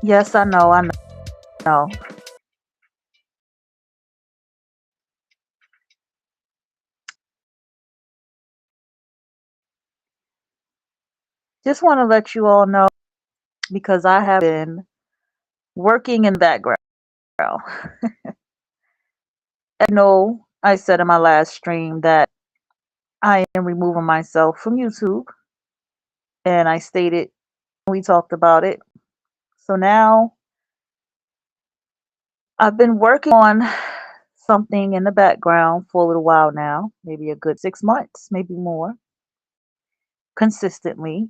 Yes, I know, I know. Just want to let you all know because I have been working in the background. I know I said in my last stream that I am removing myself from YouTube, and I stated we talked about it. So now I've been working on something in the background for a little while now, maybe a good 6 months, maybe more, consistently.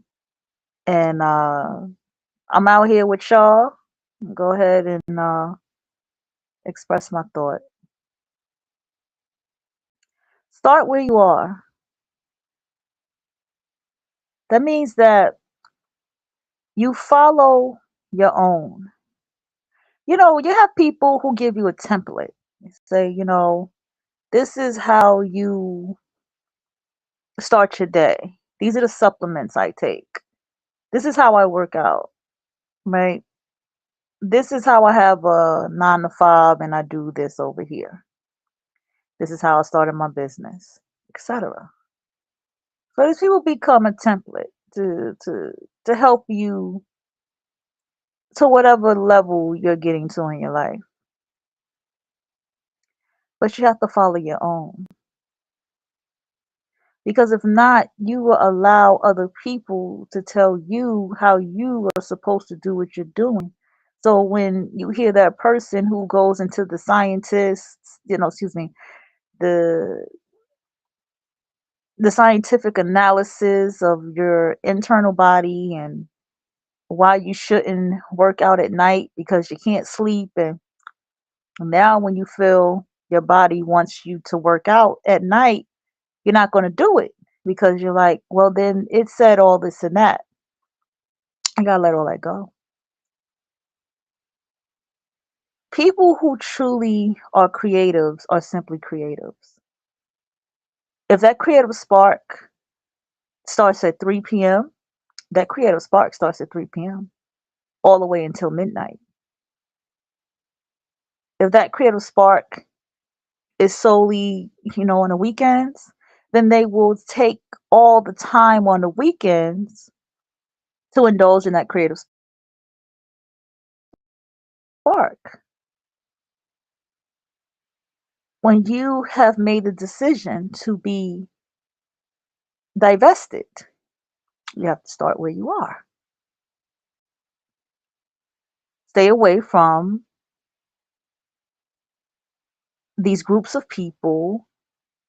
And I'm out here with y'all. Go ahead and express my thought. Start where you are. That means that you follow your own. You have people who give you a template. They say, this is how you start your day. These are the supplements I take. This is how I work out, right? This is how I have a 9 to 5 and I do this over here. This is how I started my business, etc. So these people become a template to help you to whatever level you're getting to in your life. But you have to follow your own. Because if not, you will allow other people to tell you how you are supposed to do what you're doing. So when you hear that person who goes into the scientists, excuse me, the the scientific analysis of your internal body and why you shouldn't work out at night because you can't sleep, and now when you feel your body wants you to work out at night, you're not going to do it because you're like, well, then it said all this and that. I gotta let all that go. People who truly are creatives are simply creatives. If that creative spark starts at 3 p.m., that creative spark starts at 3 p.m. all the way until midnight. If that creative spark is solely, on the weekends, then they will take all the time on the weekends to indulge in that creative spark. When you have made the decision to be divested, you have to start where you are. Stay away from these groups of people,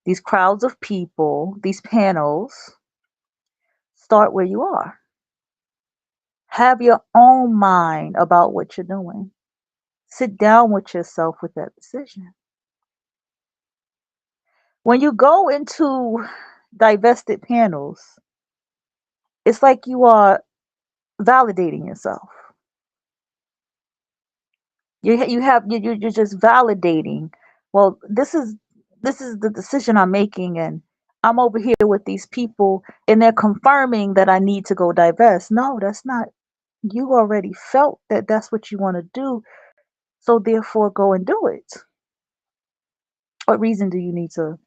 these crowds of people, these panels. Start where you are. Have your own mind about what you're doing. Sit down with yourself with that decision. When you go into divested panels, it's like you are validating yourself. You're just validating. Well, this is the decision I'm making, and I'm over here with these people, and they're confirming that I need to go divest. No, that's not. You already felt that that's what you want to do, so therefore go and do it. What reason do you need to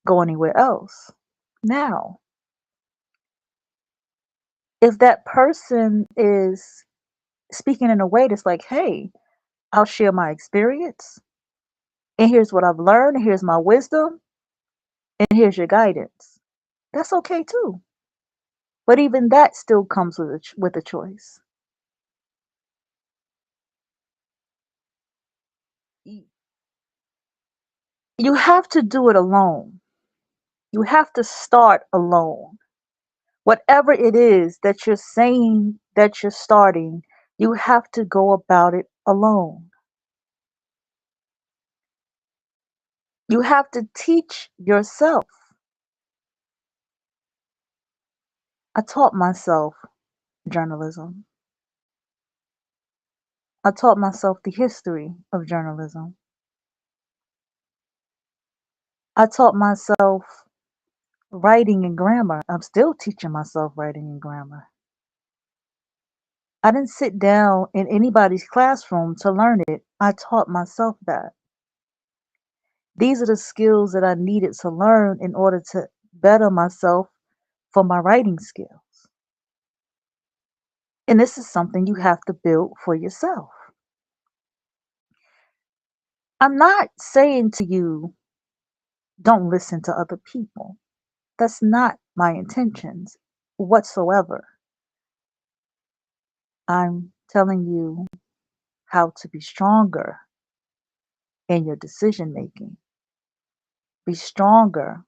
go anywhere else? Now, if that person is speaking in a way that's like, hey, I'll share my experience, and here's what I've learned, and here's my wisdom, and here's your guidance. That's okay too. But even that still comes with with a choice. Y- You have to do it alone. You have to start alone. Whatever it is that you're saying that you're starting, you have to go about it alone. You have to teach yourself. I taught myself journalism. I taught myself the history of journalism. I taught myself writing and grammar. I'm still teaching myself writing and grammar. I didn't sit down in anybody's classroom to learn it. I taught myself that. These are the skills that I needed to learn in order to better myself for my writing skills. And this is something you have to build for yourself. I'm not saying to you, don't listen to other people. That's not my intentions whatsoever. I'm telling you how to be stronger in your decision making. Be stronger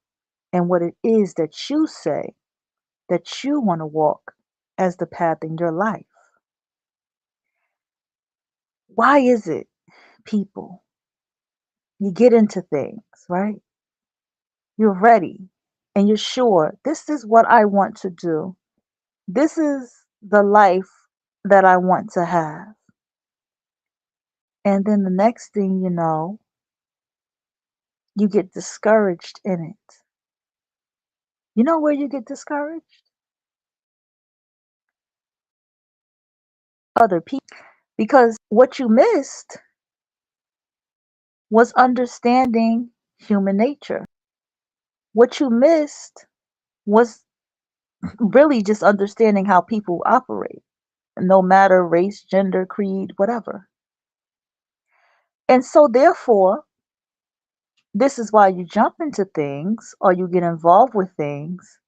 in what it is that you say that you want to walk as the path in your life. Why is it, people, you get into things, right? You're ready and you're sure this is what I want to do. This is the life that I want to have. And then the next thing you know, you get discouraged in it. You know where you get discouraged? Other people. Because what you missed was understanding human nature. What you missed was really just understanding how people operate, no matter race, gender, creed, whatever. And so, therefore, this is why you jump into things or you get involved with things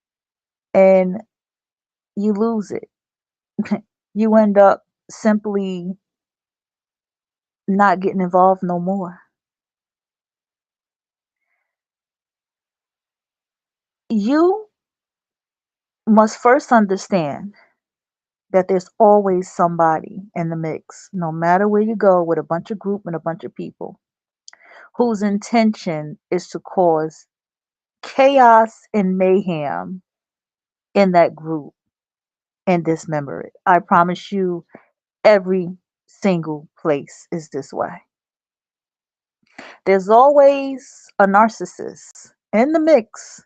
and you lose it. You end up simply not getting involved no more. You must first understand that there's always somebody in the mix, no matter where you go with a bunch of group and a bunch of people, whose intention is to cause chaos and mayhem in that group and dismember it. I promise you, every single place is this way. There's always a narcissist in the mix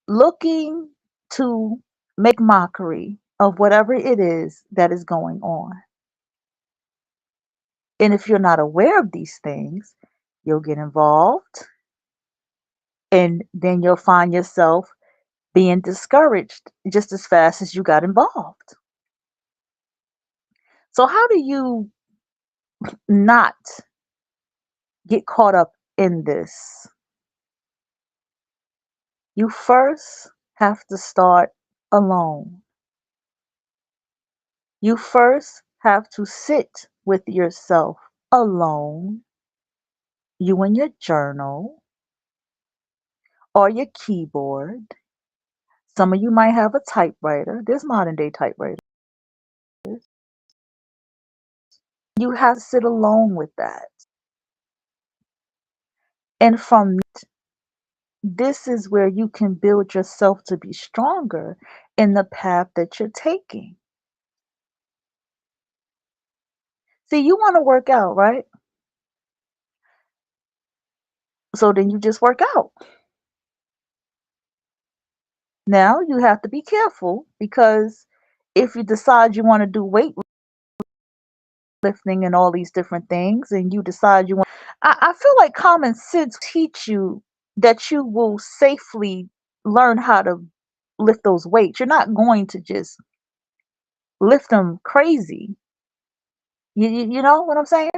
looking to make mockery of whatever it is that is going on. And if you're not aware of these things, you'll get involved and then you'll find yourself being discouraged just as fast as you got involved. So, how do you not get caught up in this? You first have to start alone. You first have to sit with yourself alone, you and your journal or your keyboard. Some of you might have a typewriter. There's modern day typewriters. You have to sit alone with that. And from this is where you can build yourself to be stronger in the path that you're taking. See, you want to work out, right? So then you just work out. Now you have to be careful because if you decide you want to do weightlifting and all these different things, and you decide you want, I feel like common sense teach you that you will safely learn how to lift those weights. You're not going to just lift them crazy. You know what I'm saying?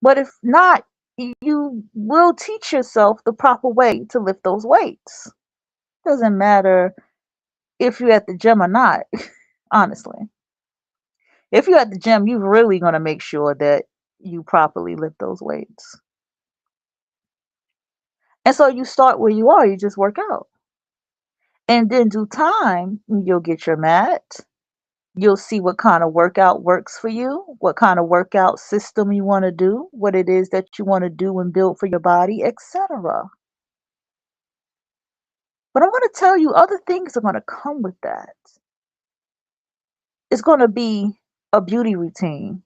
But if not, you will teach yourself the proper way to lift those weights. Doesn't matter if you're at the gym or not, honestly. If you're at the gym, you're really going to make sure that you properly lift those weights. And so you start where you are, you just work out. And then due time, you'll get your mat. You'll see what kind of workout works for you, what kind of workout system you want to do, what it is that you want to do and build for your body, etc. But I'm going to tell you other things are going to come with that. It's going to be a beauty routine.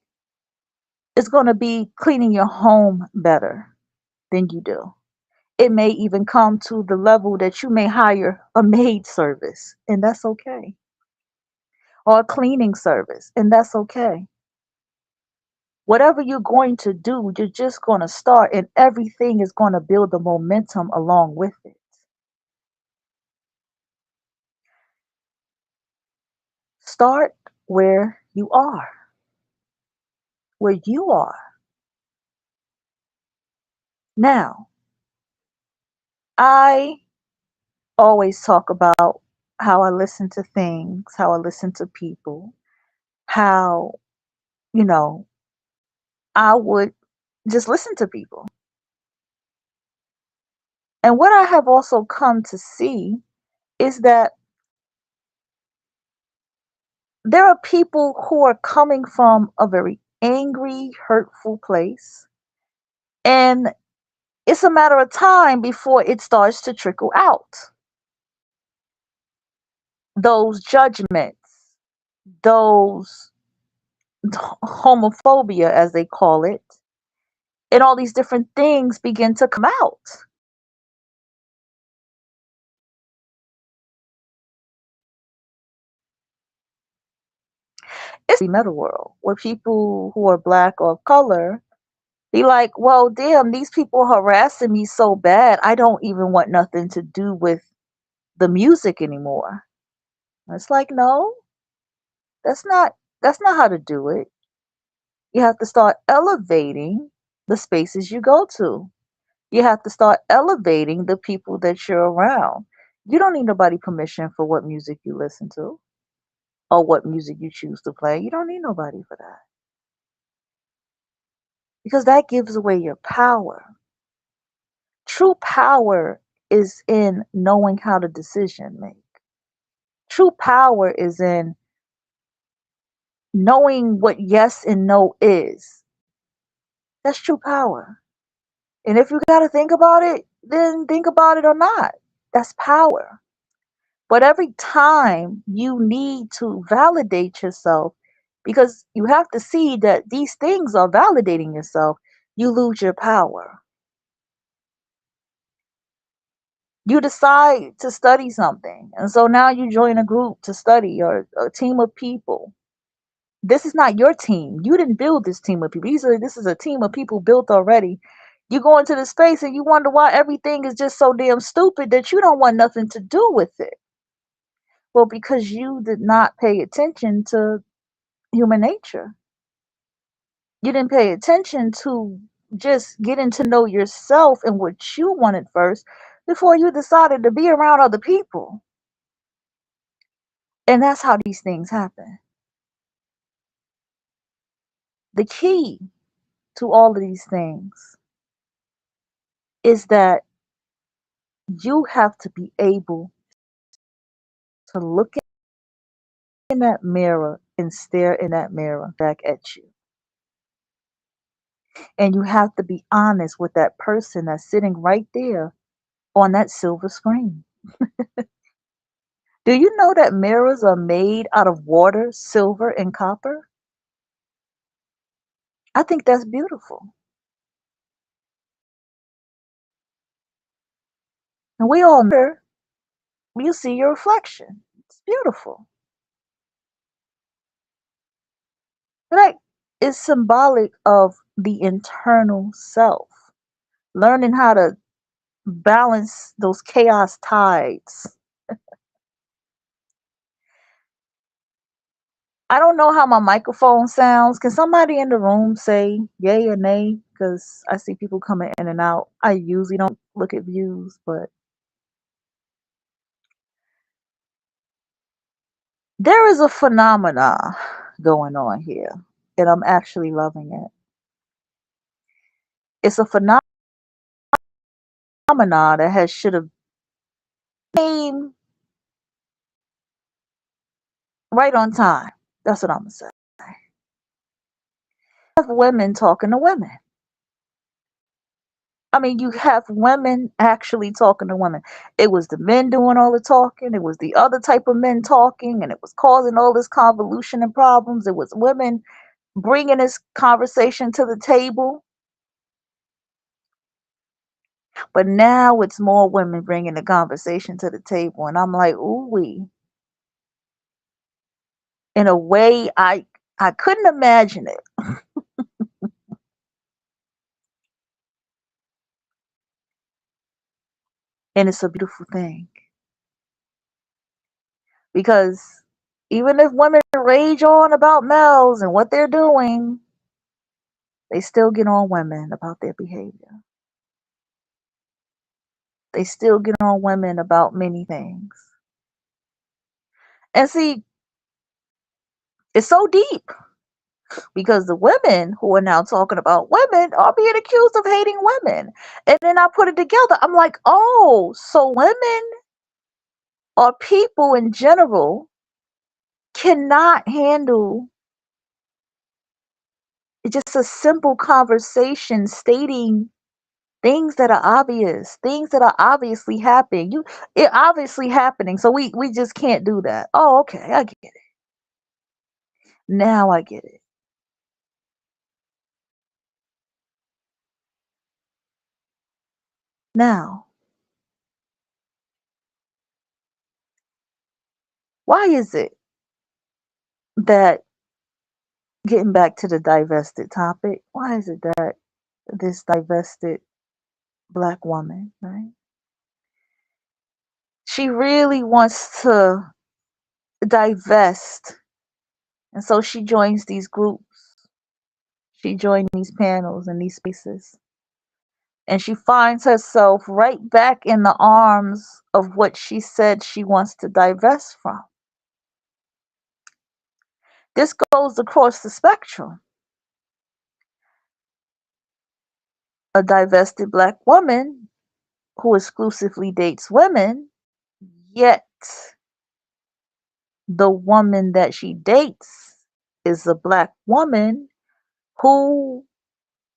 It's going to be cleaning your home better than you do. It may even come to the level that you may hire a maid service, and that's okay. or a cleaning service, and that's okay. Whatever you're going to do, you're just going to start, and everything is going to build the momentum along with it. Start where you are, where you are. Now, I always talk about how I listen to things, how I listen to people, how, you know, I would just listen to people. And what I have also come to see is that there are people who are coming from a very angry, hurtful place. And it's a matter of time before it starts to trickle out. Those judgments, those homophobia, as they call it, and all these different things begin to come out. It's the meta world where people who are black or of color be like, well, damn, these people harassing me so bad, I don't even want nothing to do with the music anymore. It's like, no, that's not that's not how to do it. You have to start elevating the spaces you go to. You have to start elevating the people that you're around. You don't need nobody permission for what music you listen to or what music you choose to play. You don't need nobody for that because that gives away your power. True power is in knowing how to decision make. True power is in knowing what yes and no is. That's true power. And if you got to think about it, then think about it or not. That's power. But every time you need to validate yourself, because you have to see that these things are validating yourself, you lose your power. You decide to study something, and so now you join a group to study or a team of people. This is not your team. You didn't build this team of people. This is a team of people built already. You go into the space and you wonder why everything is just so damn stupid that you don't want nothing to do with it. Well, because you did not pay attention to human nature. You didn't pay attention to just getting to know yourself and what you wanted first before you decided to be around other people. And that's how these things happen. The key to all of these things is that you have to be able to look in that mirror and stare in that mirror back at you. And you have to be honest with that person that's sitting right there on that silver screen. Do you know that mirrors are made out of water, silver, and copper? I think that's beautiful. And we all know you see your reflection. It's beautiful. Right? It's symbolic of the internal self. Learning how to balance those chaos tides. I don't know how my microphone sounds. Can somebody in the room say yay or nay? Because I see people coming in and out. I usually don't look at views, but there is a phenomena going on here, and I'm actually loving it. It's a phenomena that has should have came right on time. That's what I'm gonna say. You have women talking to women. I mean, you have women actually talking to women. It was the men doing all the talking. It was the other type of men talking, and it was causing all this convolution and problems. It was women bringing this conversation to the table, but now it's more women bringing the conversation to the table, and I'm like, ooh wee. in a way I couldn't imagine it. And it's a beautiful thing because even if women rage on about males and what they're doing, they still get on women about their behavior. They still get on women about many things. And see, it's so deep because the women who are now talking about women are being accused of hating women. And then I put it together. I'm like, oh, so women or people in general cannot handle just a simple conversation stating things that are obvious, things that are obviously happening. It obviously happening, so we just can't do that. Oh, okay, I get it. Now I get it. Now, why is it that getting back to the divested topic, why is it that this divested black woman, right? She really wants to divest, and so she joins these groups. She joined these panels and these spaces. And she finds herself right back in the arms of what she said she wants to divest from. This goes across the spectrum. A divested black woman who exclusively dates women, yet the woman that she dates is a black woman who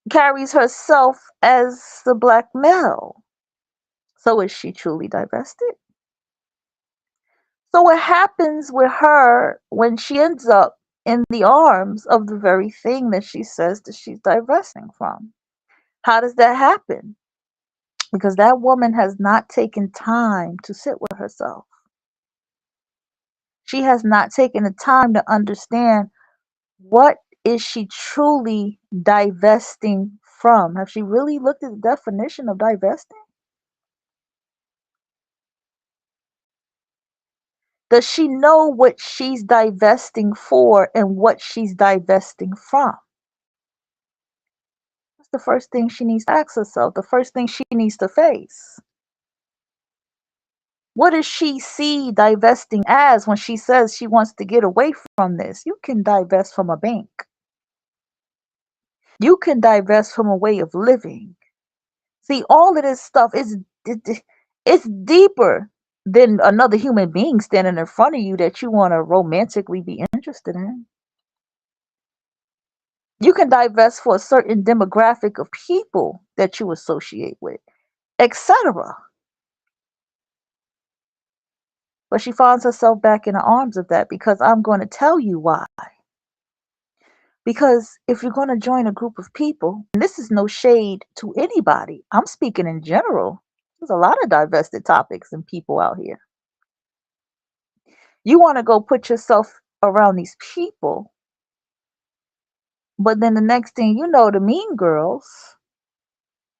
carries herself as the black male. So is she truly divested? So what happens with her when she ends up in the arms of the very thing that she says that she's divesting from? How does that happen? Because that woman has not taken time to sit with herself. She has not taken the time to understand what is she truly divesting from. Have she really looked at the definition of divesting? Does she know what she's divesting for and what she's divesting from? That's the first thing she needs to ask herself, the first thing she needs to face. What does she see divesting as when she says she wants to get away from this? You can divest from a bank. You can divest from a way of living. See, all of this stuff is it's deeper than another human being standing in front of you that you want to romantically be interested in. You can divest for a certain demographic of people that you associate with, etc. But she finds herself back in the arms of that because I'm going to tell you why. Because if you're going to join a group of people, and this is no shade to anybody, I'm speaking in general. There's a lot of divested topics and people out here. You want to go put yourself around these people, but then the next thing you know, the mean girls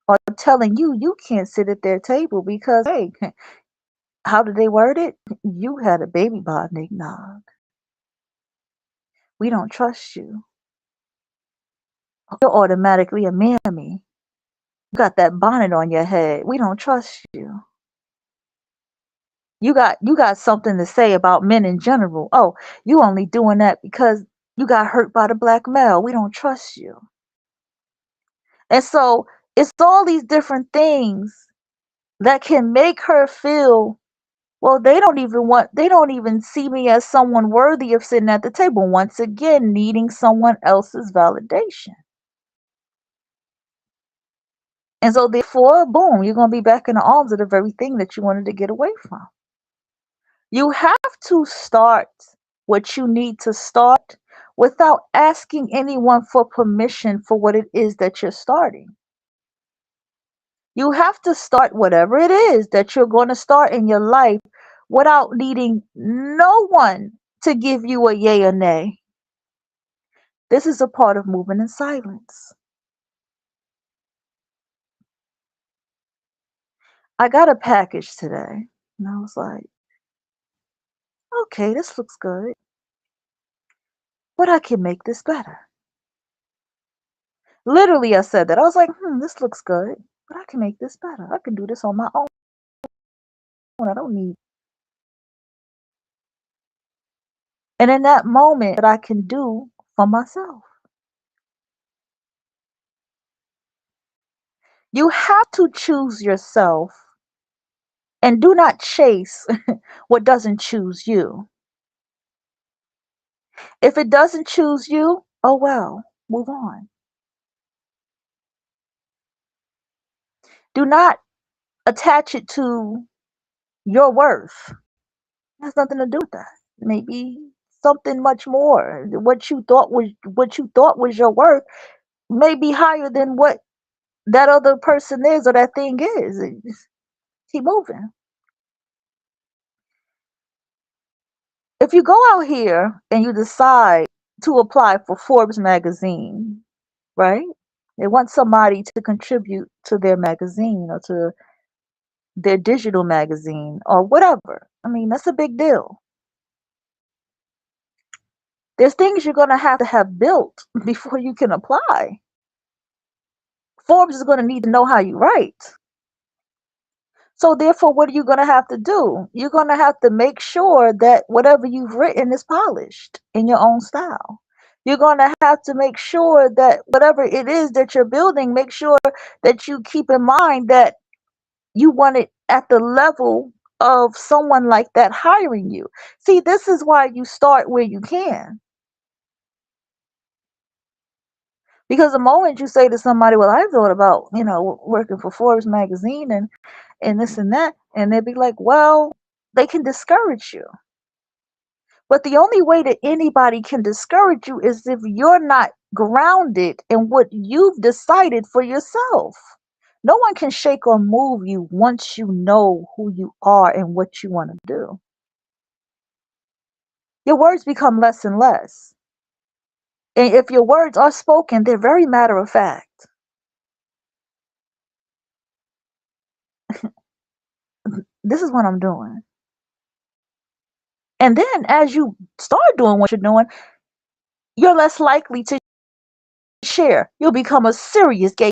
are telling you you can't sit at their table because, hey, how did they word it? You had a baby by Nick Nog. We don't trust you. You're automatically a mammy. You got that bonnet on your head. We don't trust you. You got something to say about men in general. Oh, you only doing that because you got hurt by the black male. We don't trust you. And so it's all these different things that can make her feel, well, they don't even see me as someone worthy of sitting at the table. Once again, needing someone else's validation. And so therefore, boom, you're gonna be back in the arms of the very thing that you wanted to get away from. You have to start what you need to start without asking anyone for permission for what it is that you're starting. You have to start whatever it is that you're going to start in your life without needing no one to give you a yay or nay. This is a part of moving in silence. I got a package today, and I was like, okay, this looks good, but I can make this better. Literally, I said that. I was like, this looks good, but I can make this better. I can do this on my own. I don't need. And in that moment, that I can do for myself. You have to choose yourself and do not chase what doesn't choose you. If it doesn't choose you, oh well, move on. Do not attach it to your worth. It has nothing to do with that. Maybe something much more. What you thought was your worth may be higher than what that other person is or that thing is. Keep moving. If you go out here and you decide to apply for Forbes magazine, right? They want somebody to contribute to their magazine or to their digital magazine or whatever. I mean, that's a big deal. There's things you're going to have built before you can apply. Forbes is going to need to know how you write. So therefore, what are you going to have to do? You're going to have to make sure that whatever you've written is polished in your own style. You're going to have to make sure that whatever it is that you're building, make sure that you keep in mind that you want it at the level of someone like that hiring you. See, this is why you start where you can. Because the moment you say to somebody, well, I thought about, working for Forbes magazine and this and that, and they'd be like, well, they can discourage you. But the only way that anybody can discourage you is if you're not grounded in what you've decided for yourself. No one can shake or move you once you know who you are and what you want to do. Your words become less and less. And if your words are spoken, they're very matter of fact. This is what I'm doing. And then as you start doing what you're doing, you're less likely to share. You'll become a serious gay.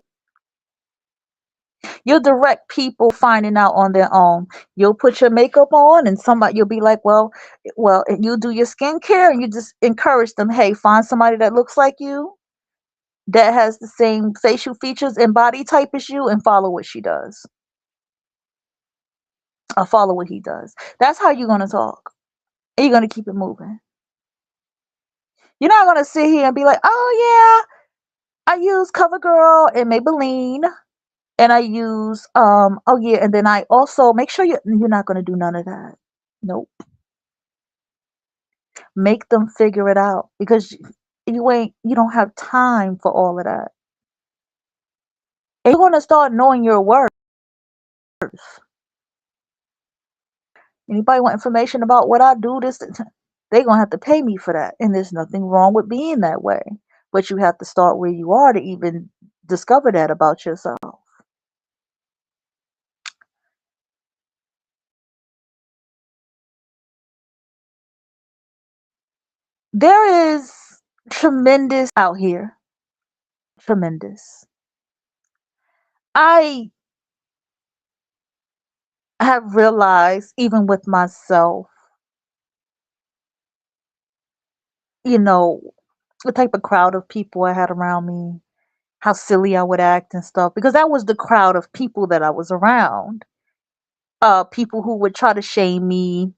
You'll direct people finding out on their own. You'll put your makeup on and you'll be like, well, and you do your skincare and you just encourage them, hey, find somebody that looks like you, that has the same facial features and body type as you, and follow what she does. Or follow what he does. That's how you're going to talk. And you're going to keep it moving. You're not going to sit here and be like, oh yeah, I use CoverGirl and Maybelline. And I use oh yeah, and then I also make sure you're not going to do none of that. Nope. Make them figure it out because you don't have time for all of that. And you're going to start knowing your worth. Anybody want information about what I do, this they're going to have to pay me for that. And there's nothing wrong with being that way. But you have to start where you are to even discover that about yourself. There is tremendous out here. Tremendous. I have realized, even with myself, you know, the type of crowd of people I had around me, how silly I would act and stuff, because that was the crowd of people that I was around. People who would try to shame me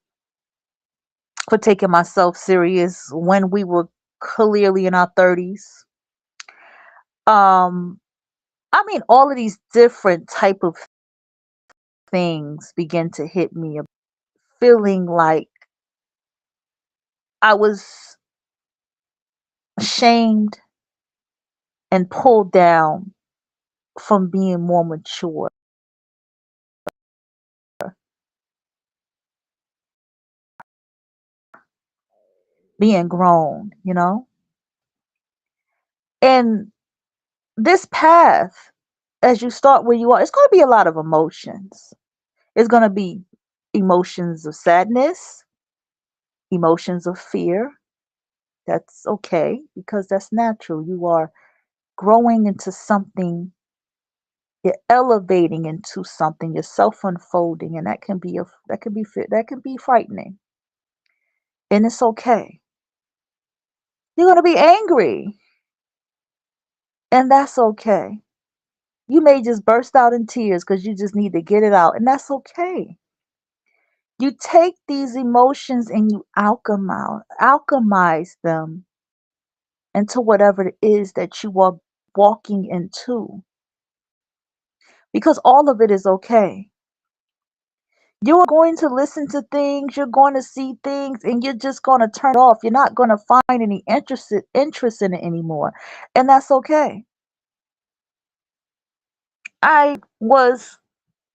for taking myself serious when we were clearly in our 30s. Um, I mean, all of these different type of things begin to hit me, feeling like I was shamed and pulled down from being more mature. being grown, And this path, as you start where you are, it's going to be a lot of emotions. It's going to be emotions of sadness, emotions of fear. That's okay because that's natural. You are growing into something, you're elevating into something, you're self unfolding, and that can be frightening. And it's okay. You're going to be angry, and that's okay. You may just burst out in tears because you just need to get it out, and that's okay. You take these emotions and you alchemize them into whatever it is that you are walking into, because all of it is okay. You are going to listen to things, you're going to see things, and you're just going to turn it off. You're not going to find any interest in it anymore, and that's okay. I was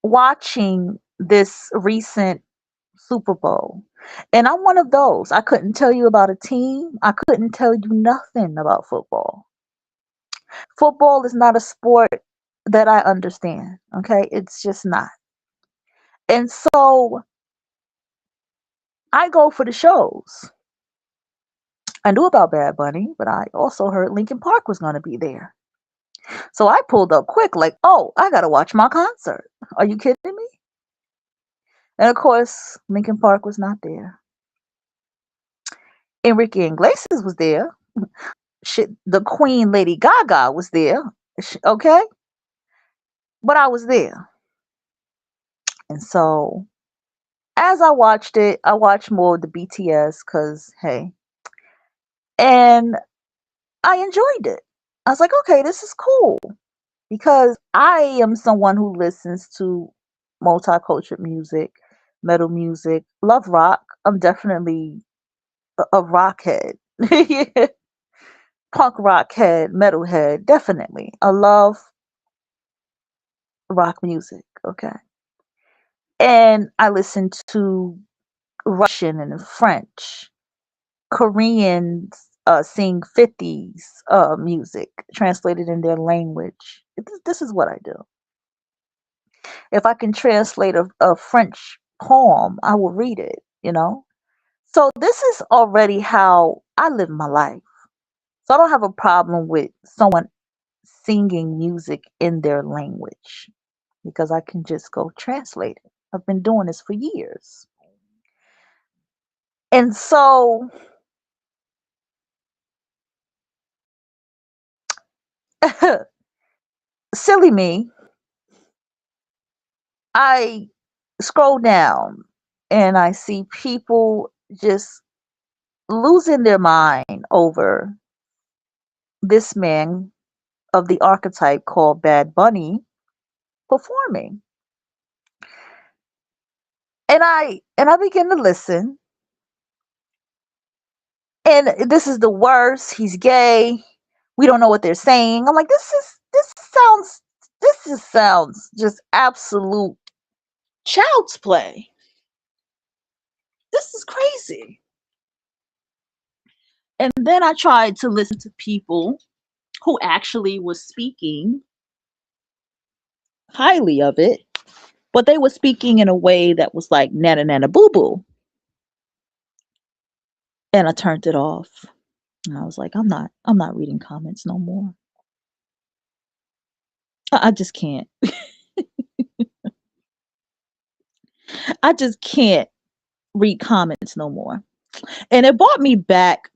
watching this recent Super Bowl. And I'm one of those. I couldn't tell you about a team. I couldn't tell you nothing about football. Football is not a sport that I understand. Okay. It's just not. And so I go for the shows. I knew about Bad Bunny, but I also heard Linkin Park was going to be there. So I pulled up quick, like, oh, I got to watch my concert. Are you kidding me? And of course, Linkin Park was not there. Enrique Iglesias was there. Shit, the Queen Lady Gaga was there. Okay, but I was there, and so as I watched it, I watched more of the BTS because hey, and I enjoyed it. I was like, okay, this is cool because I am someone who listens to multicultural music, metal music, love rock. I'm definitely a rock head. Yeah. Punk rock head, metal head, definitely. I love rock music. Okay. And I listen to Russian and French. Koreans sing 50s music translated in their language. This is what I do. If I can translate a French poem, I will read it. So this is already how I live my life. So I don't have a problem with someone singing music in their language because I can just go translate it. I've been doing this for years. And so, silly me, I scroll down and I see people just losing their mind over this man of the archetype called Bad Bunny performing. And I begin to listen, and this is the worst. He's gay. We don't know what they're saying. I'm like, this just sounds just absolute child's play. This is crazy. And then I tried to listen to people who actually was speaking highly of it, but they were speaking in a way that was like nana nana boo boo. And I turned it off. And I was like, I'm not reading comments no more. I just can't. I just can't read comments no more. And it brought me back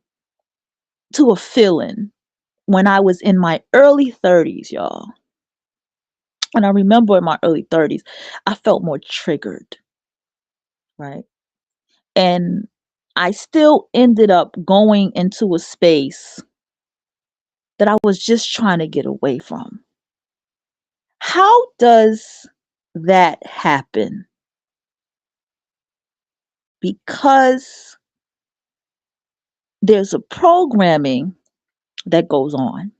to a feeling when I was in my early 30s, y'all. And I remember in my early 30s, I felt more triggered, right? And I still ended up going into a space that I was just trying to get away from. How does that happen? Because there's a programming that goes on.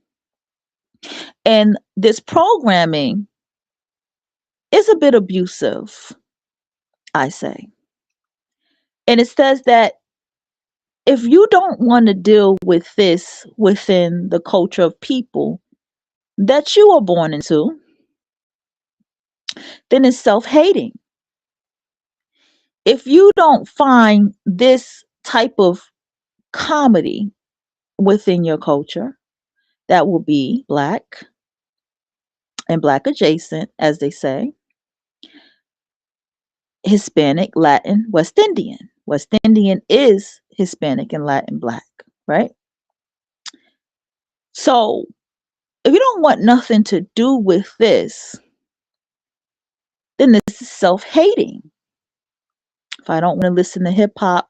And this programming is a bit abusive, I say. And it says that If you don't want to deal with this within the culture of people that you are born into, then it's self hating. If you don't find this type of comedy within your culture, that will be Black and Black adjacent, as they say, Hispanic, Latin, West Indian. West Indian is Hispanic and Latin Black, right? So if you don't want nothing to do with this, then this is self hating. If I don't want to listen to hip hop,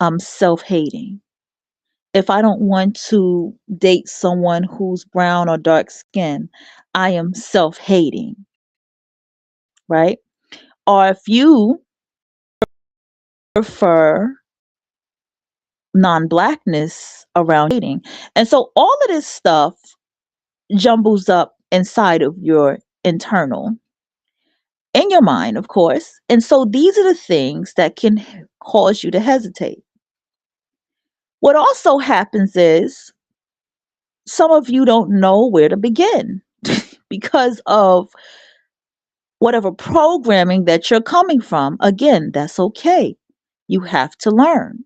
I'm self hating. If I don't want to date someone who's brown or dark skinned, I am self hating, right? Or if you prefer non blackness around dating. And so all of this stuff jumbles up inside of your internal, in your mind, of course. And so these are the things that can cause you to hesitate. What also happens is some of you don't know where to begin because of whatever programming that you're coming from. Again, that's okay. You have to learn.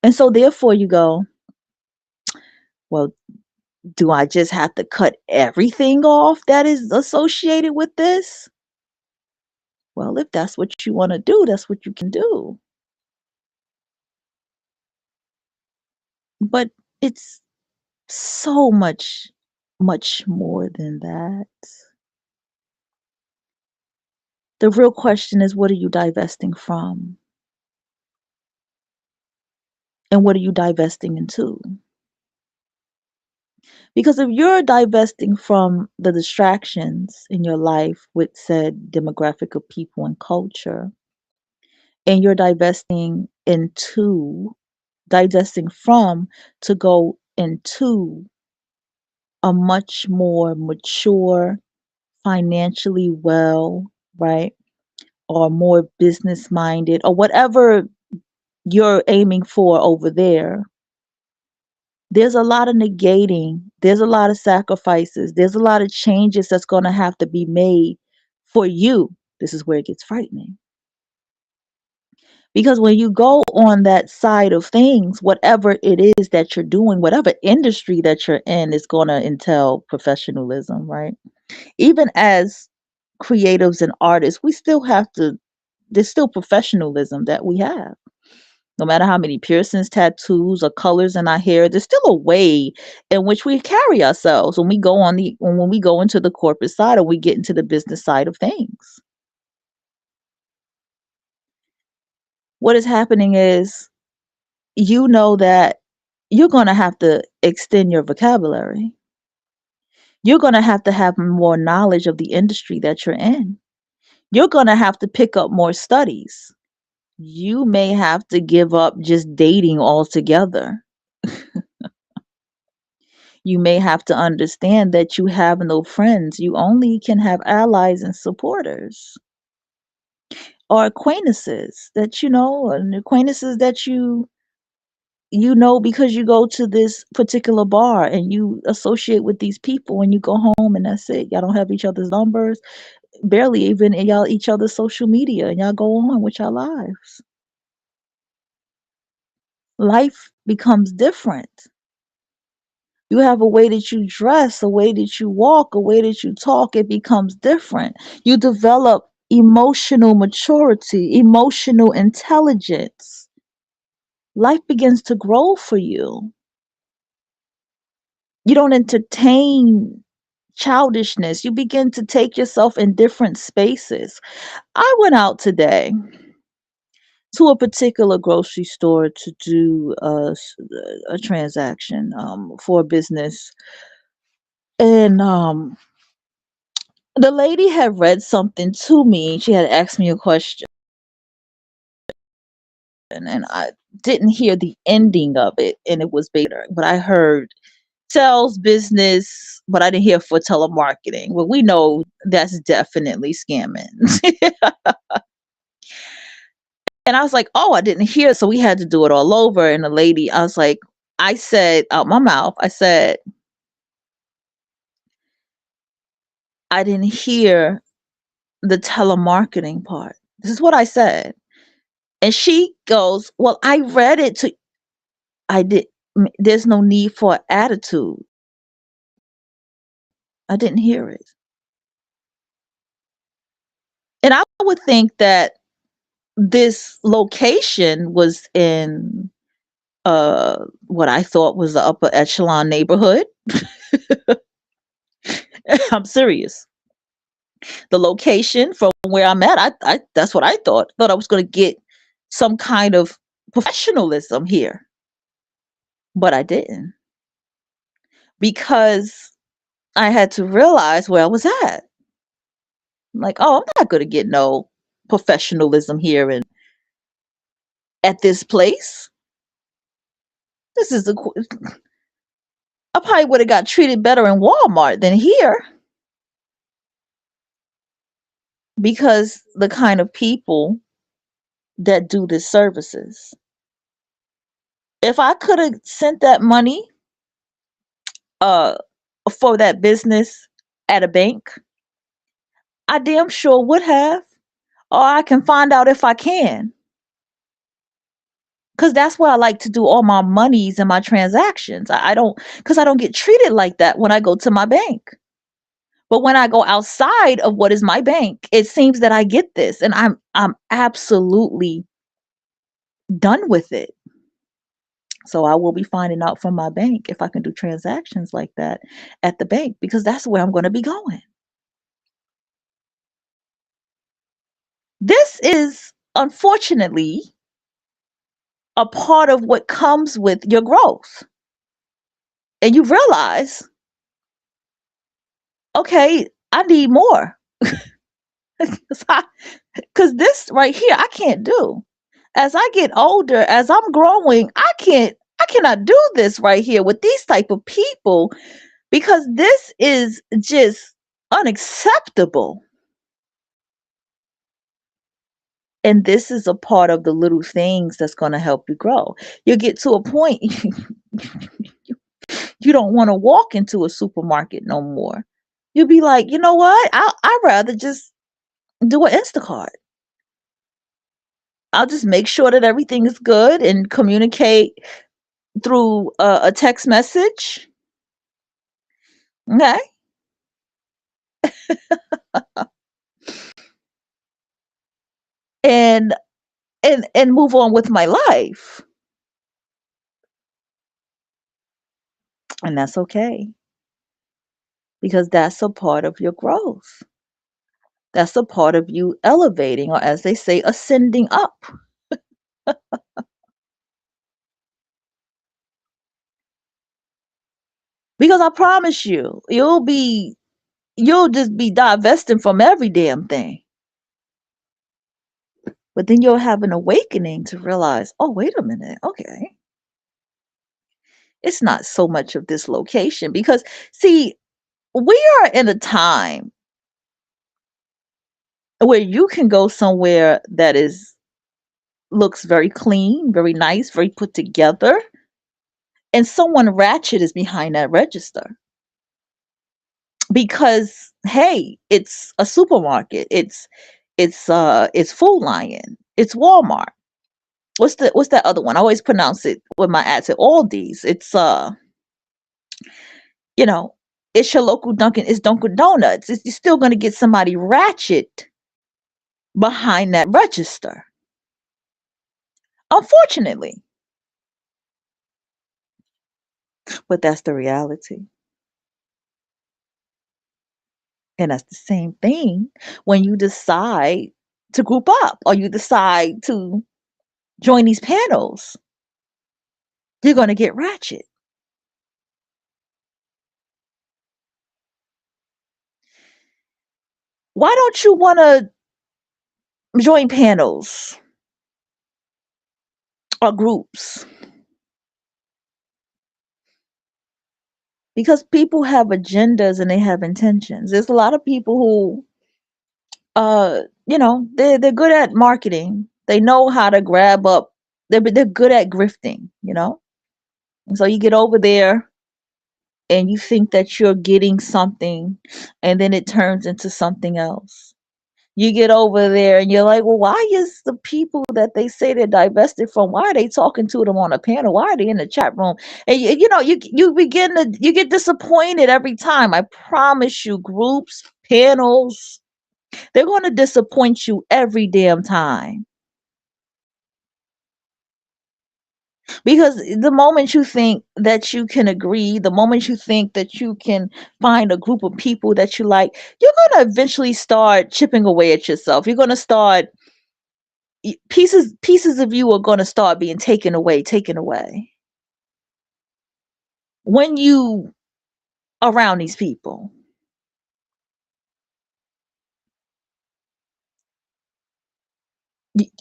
And so, therefore, you go, well, do I just have to cut everything off that is associated with this? Well, if that's what you want to do, that's what you can do. But it's so much, much more than that. The real question is, what are you divesting from? And what are you divesting into? Because if you're divesting from the distractions in your life with said demographic of people and culture, and you're divesting from to go into a much more mature, financially well, right? Or more business minded, or whatever you're aiming for over there, there's a lot of negating, there's a lot of sacrifices, there's a lot of changes that's going to have to be made for you. This is where it gets frightening. Because when you go on that side of things, whatever it is that you're doing, whatever industry that you're in, is going to entail professionalism, right? Even as creatives and artists, we still have to, there's still professionalism that we have. No matter how many piercings, tattoos, or colors in our hair, there's still a way in which we carry ourselves when we go when we go into the corporate side or we get into the business side of things. What is happening is, you know that you're going to have to extend your vocabulary. You're going to have more knowledge of the industry that you're in. You're going to have to pick up more studies. You may have to give up just dating altogether. You may have to understand that you have no friends. You only can have allies and supporters, or acquaintances that you know, and acquaintances that you know because you go to this particular bar and you associate with these people and you go home and that's it. Y'all don't have each other's numbers, barely even in y'all each other's social media, and y'all go on with your lives. Life becomes different. You have a way that you dress, a way that you walk, a way that you talk. It becomes different. You develop emotional maturity, emotional intelligence. Life begins to grow for you. You don't entertain childishness. You begin to take yourself in different spaces. I went out today to a particular grocery store to do a transaction for a business, and the lady had read something to me. She had asked me a question, and I didn't hear the ending of it, and it was beta, but I heard sales business, but I didn't hear for telemarketing. Well, we know that's definitely scamming. And I was like, "Oh, I didn't hear." So we had to do it all over. And the lady, I was like, I said out my mouth, I said, "I didn't hear the telemarketing part." This is what I said. And she goes, "Well, I read it to I did there's no need for attitude. I didn't hear it." And I would think that this location was in what I thought was the upper echelon neighborhood. I'm serious. The location from where I'm at, I that's what I thought. Thought I was going to get some kind of professionalism here, but I didn't, because I had to realize where I was at. I'm like, oh, I'm not going to get no professionalism here and at this place. This is the I probably would have got treated better in Walmart than here, because the kind of people that do the services. If I could have sent that money uh for that business at a bank, I damn sure would have. Or I can find out if I can. Cause that's where I like to do all my monies and my transactions. I don't, cause I don't get treated like that when I go to my bank. But when I go outside of what is my bank, it seems that I get this, and I'm absolutely done with it. So I will be finding out from my bank if I can do transactions like that at the bank, because that's where I'm going to be going. This is unfortunately a part of what comes with your growth. And you realize, okay, I need more. Because this right here, I can't do. As I get older, as I'm growing, I cannot do this right here with these type of people, because this is just unacceptable. And this is a part of the little things that's going to help you grow. You get to a point you don't want to walk into a supermarket no more. You'll be like, you know what? I'd rather just do an Instacart. I'll just make sure that everything is good and communicate through a text message. Okay. And and move on with my life. And that's okay, because that's a part of your growth. That's a part of you elevating, or as they say, ascending up. Because I promise you, you'll just be divesting from every damn thing. But then you'll have an awakening to realize, oh, wait a minute, okay. It's not so much of this location, because see, we are in a time where you can go somewhere that is looks very clean, very nice, very put together, and someone ratchet is behind that register. Because hey, it's a supermarket. It's Food Lion. It's Walmart. What's that other one? I always pronounce it with my accent. Aldi's. It's you know, it's your local Dunkin'. It's Dunkin' Donuts. You're still gonna get somebody ratchet behind that register. Unfortunately. But that's the reality. And that's the same thing when you decide to group up, or you decide to join these panels. You're going to get ratchet. Why don't you want to join panels or groups? Because people have agendas and they have intentions. There's a lot of people who, they're good at marketing. They know how to grab up. They're good at grifting, you know? And so you get over there and you think that you're getting something, and then it turns into something else. You get over there and you're like, well, why is the people that they say they're divested from, why are they talking to them on a panel? Why are they in the chat room? And you get disappointed every time. I promise you, groups, panels, they're going to disappoint you every damn time. Because the moment you think that you can agree, the moment you think that you can find a group of people that you like, you're going to eventually start chipping away at yourself. You're going to start pieces of you are going to start being taken away when you around these people.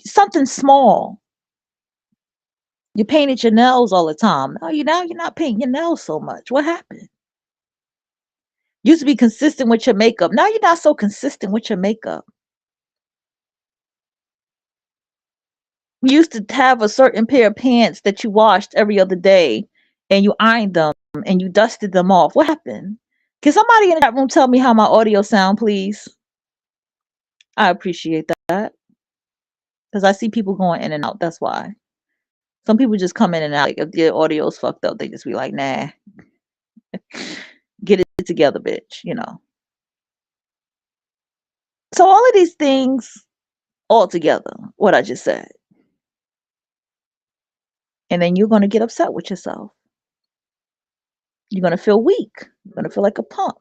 Something small. You painted your nails all the time. Now you're not painting your nails so much. What happened? You used to be consistent with your makeup. Now you're not so consistent with your makeup. You used to have a certain pair of pants that you washed every other day and you ironed them and you dusted them off. What happened? Can somebody in that room tell me how my audio sound, please? I appreciate that. Because I see people going in and out. That's why. Some people just come in and out. Like, if their audio's fucked up, they just be like, nah, get it together, bitch, you know. So all of these things all together, what I just said. And then you're going to get upset with yourself. You're going to feel weak. You're going to feel like a punk.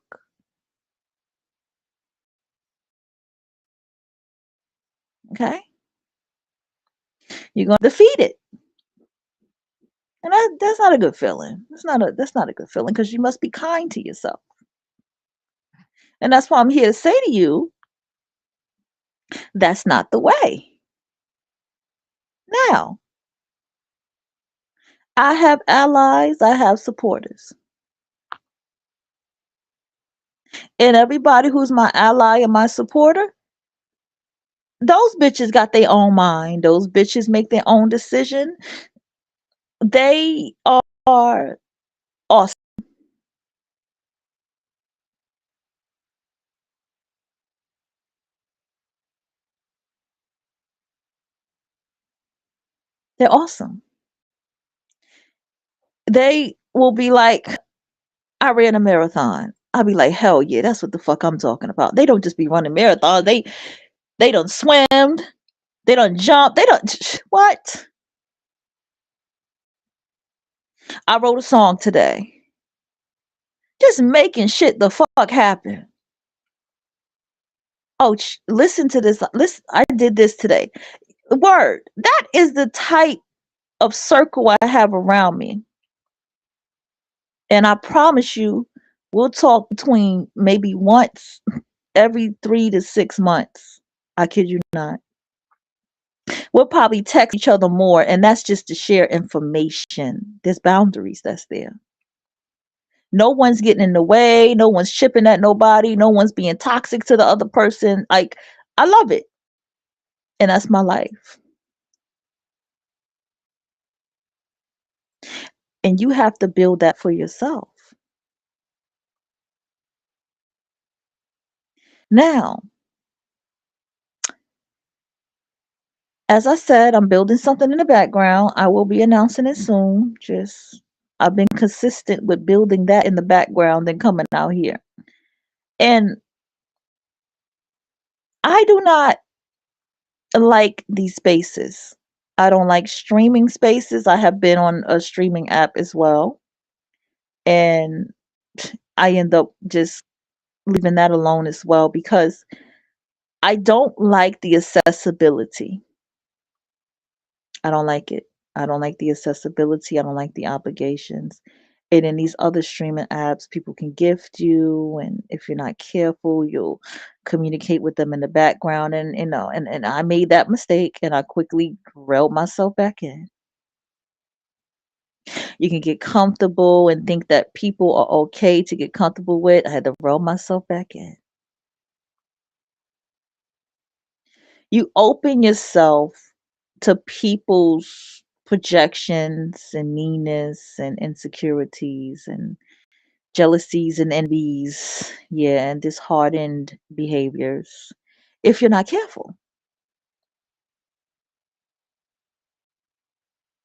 Okay? You're going to defeat it. And that's not a good feeling. That's not a good feeling because you must be kind to yourself. And that's why I'm here to say to you, that's not the way. Now, I have allies, I have supporters. And everybody who's my ally and my supporter, those bitches got their own mind. Those bitches make their own decision. They are awesome. They're awesome. They will be like, I ran a marathon. I'll be like, hell yeah, that's what the fuck I'm talking about. They don't just be running marathons. They don't swim. They don't jump. They don't what? I wrote a song today. Just making shit the fuck happen. Oh, listen to this. Listen, I did this today. Word. That is the type of circle I have around me. And I promise you, we'll talk between maybe once every 3 to 6 months. I kid you not. We'll probably text each other more, and that's just to share information. There's boundaries that's there. No one's getting in the way. No one's chipping at nobody. No one's being toxic to the other person. Like, I love it. And that's my life. And you have to build that for yourself. Now, as I said, I'm building something in the background. I will be announcing it soon. Just I've been consistent with building that in the background and coming out here. And I do not like these spaces. I don't like streaming spaces. I have been on a streaming app as well. And I end up just leaving that alone as well because I don't like the accessibility. I don't like it. I don't like the accessibility. I don't like the obligations. And in these other streaming apps, people can gift you, and if you're not careful, you'll communicate with them in the background. And and I made that mistake, and I quickly reeled myself back in. You can get comfortable and think that people are okay to get comfortable with. I had to reel myself back in. You open yourself to people's projections and meanness and insecurities and jealousies and envies, yeah, and disheartened behaviors if you're not careful.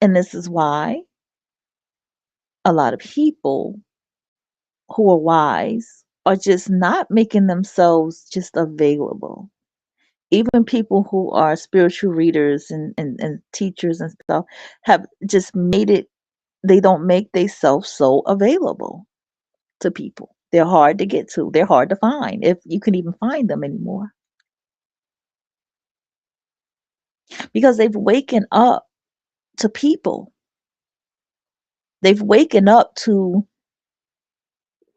And this is why a lot of people who are wise are just not making themselves just available. Even people who are spiritual readers and teachers and stuff have just made it, they don't make themselves so available to people. They're hard to get to. They're hard to find, if you can even find them anymore, because they've waken up to people. They've waken up to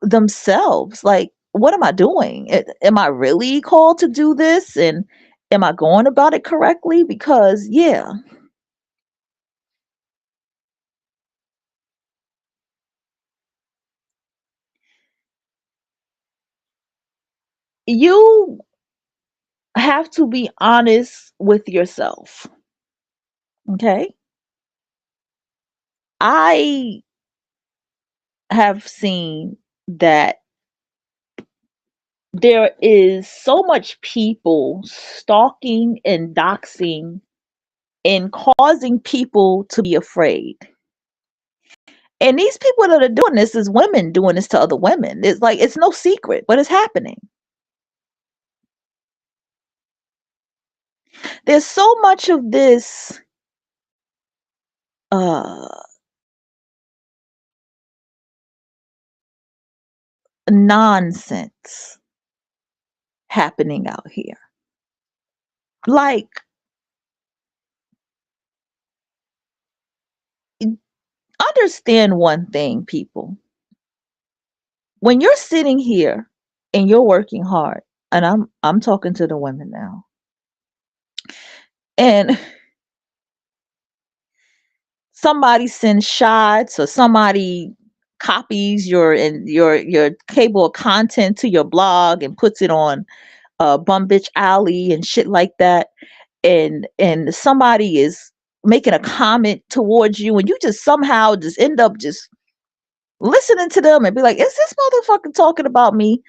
themselves. Like, what am I doing? Am I really called to do this? And am I going about it correctly? Because, yeah, you have to be honest with yourself. Okay. I have seen that there is so much people stalking and doxing and causing people to be afraid. And these people that are doing this is women doing this to other women. It's like it's no secret, but it's happening. There's so much of this uh nonsense happening out here. Like, understand one thing, people. When you're sitting here and you're working hard, and I'm talking to the women now, and somebody sends shots or somebody copies your cable of content to your blog and puts it on Bum Bitch Alley and shit like that, and somebody is making a comment towards you, and you just somehow just end up just listening to them and be like, is this motherfucker talking about me?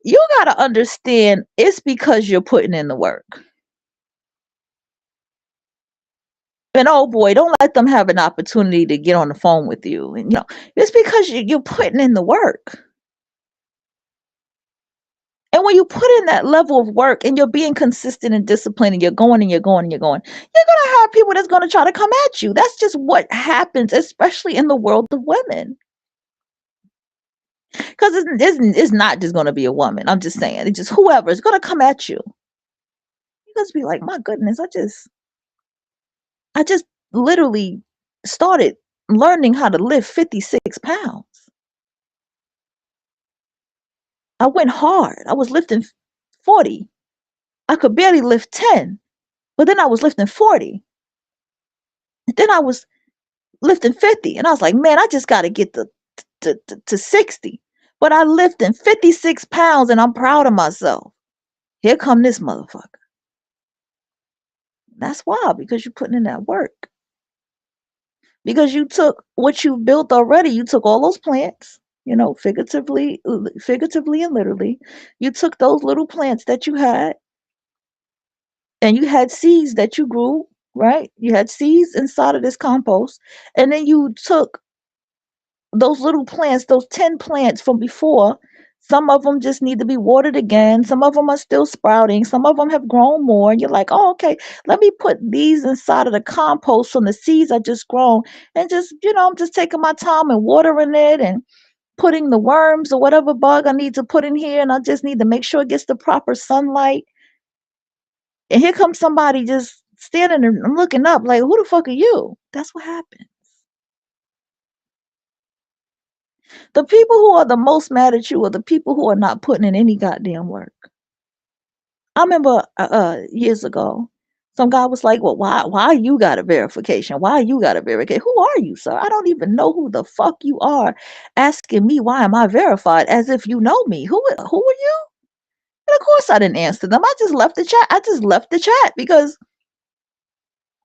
You got to understand, it's because you're putting in the work. And oh boy, don't let them have an opportunity to get on the phone with you. And it's because you're putting in the work. And when you put in that level of work and you're being consistent and disciplined and you're going and you're going and you're going, you're going to have people that's going to try to come at you. That's just what happens, especially in the world of women. Because it's not just going to be a woman. I'm just saying, it's just whoever is going to come at you. You just be like, my goodness, I just literally started learning how to lift 56 pounds. I went hard. I was lifting 40. I could barely lift 10, but then I was lifting 40. And then I was lifting 50. And I was like, man, I just got to get to 60. But I lifting 56 pounds and I'm proud of myself. Here come this motherfucker. That's why, because you're putting in that work. Because you took what you built already, you took all those plants, figuratively and literally. You took those little plants that you had, and you had seeds that you grew, right? You had seeds inside of this compost, and then you took those little plants, those 10 plants from before. Some of them just need to be watered again. Some of them are still sprouting. Some of them have grown more. And you're like, oh, okay, let me put these inside of the compost from the seeds I just grown. And just, I'm just taking my time and watering it and putting the worms or whatever bug I need to put in here. And I just need to make sure it gets the proper sunlight. And here comes somebody just standing and looking up like, who the fuck are you? That's what happened. The people who are the most mad at you are the people who are not putting in any goddamn work. I remember years ago, some guy was like, "Well, why you got a verification? Why you got a verification? Who are you, sir? I don't even know who the fuck you are, asking me why am I verified as if you know me. Who are you?" And of course, I didn't answer them. I just left the chat. I just left the chat because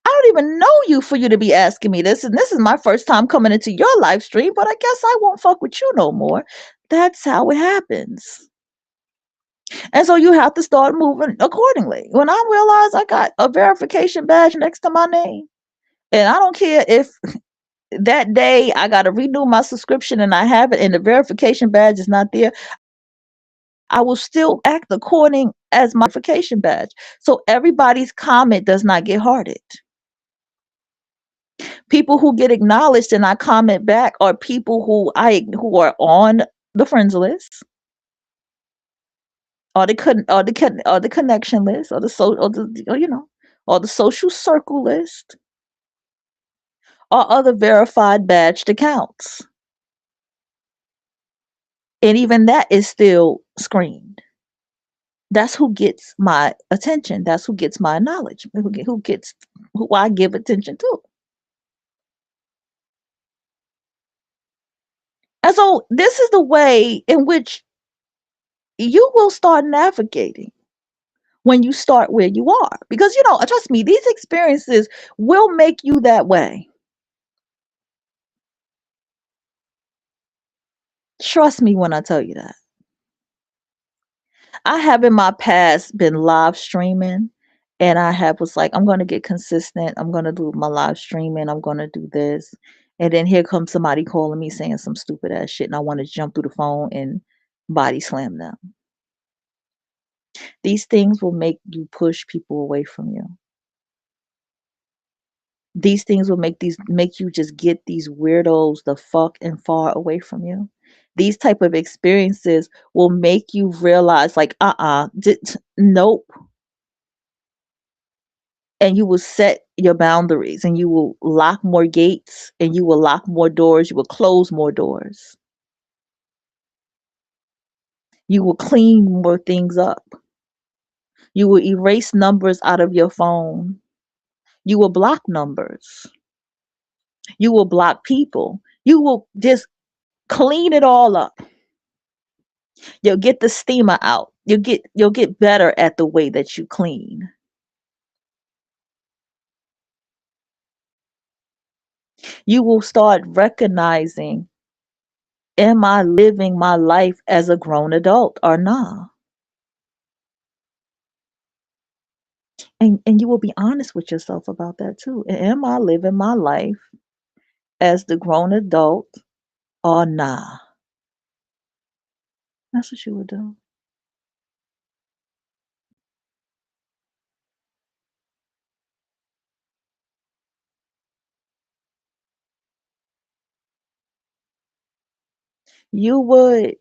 I don't even know you for you to be asking me this. And this is my first time coming into your live stream, but I guess I won't fuck with you no more. That's how it happens. And so you have to start moving accordingly. When I realized I got a verification badge next to my name, and I don't care if that day I got to renew my subscription and I have it and the verification badge is not there, I will still act according as my verification badge. So everybody's comment does not get hearted. People who get acknowledged and I comment back are people who are on the friends list or the connection list or the social circle list or other verified badged accounts. And even that is still screened. That's who gets my attention. That's who gets my knowledge. Who I give attention to. And so this is the way in which you will start navigating when you start where you are. Because trust me, these experiences will make you that way. Trust me when I tell you that. I have in my past been live streaming and I have was like, I'm gonna get consistent. I'm gonna do my live streaming. I'm gonna do this. And then here comes somebody calling me saying some stupid ass shit and I want to jump through the phone and body slam them. These things will make you push people away from you. These things will make you just get these weirdos the fuck and far away from you. These type of experiences will make you realize like nope, and you will set your boundaries and you will lock more gates and you will lock more doors, you will close more doors, you will clean more things up, you will erase numbers out of your phone, you will block numbers, you will block people, you will just clean it all up. You'll get the steamer out. You'll get better at the way that you clean. You will start recognizing, am I living my life as a grown adult or not? And you will be honest with yourself about that too. Am I living my life as the grown adult or nah? That's what you would do. You would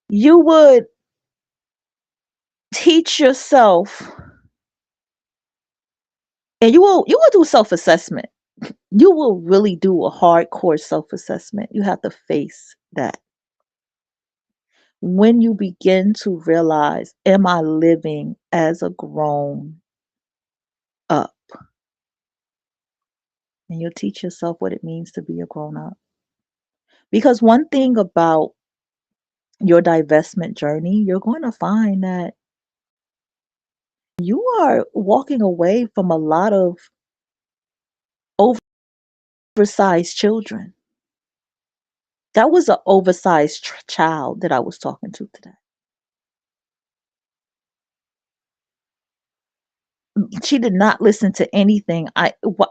you would teach yourself, and you will do self-assessment. You will really do a hardcore self-assessment. You have to face that. When you begin to realize, am I living as a grown up? And you'll teach yourself what it means to be a grown up. Because one thing about your divestment journey, you're going to find that you are walking away from a lot of oversized children. That was an oversized child that I was talking to today. She did not listen to anything.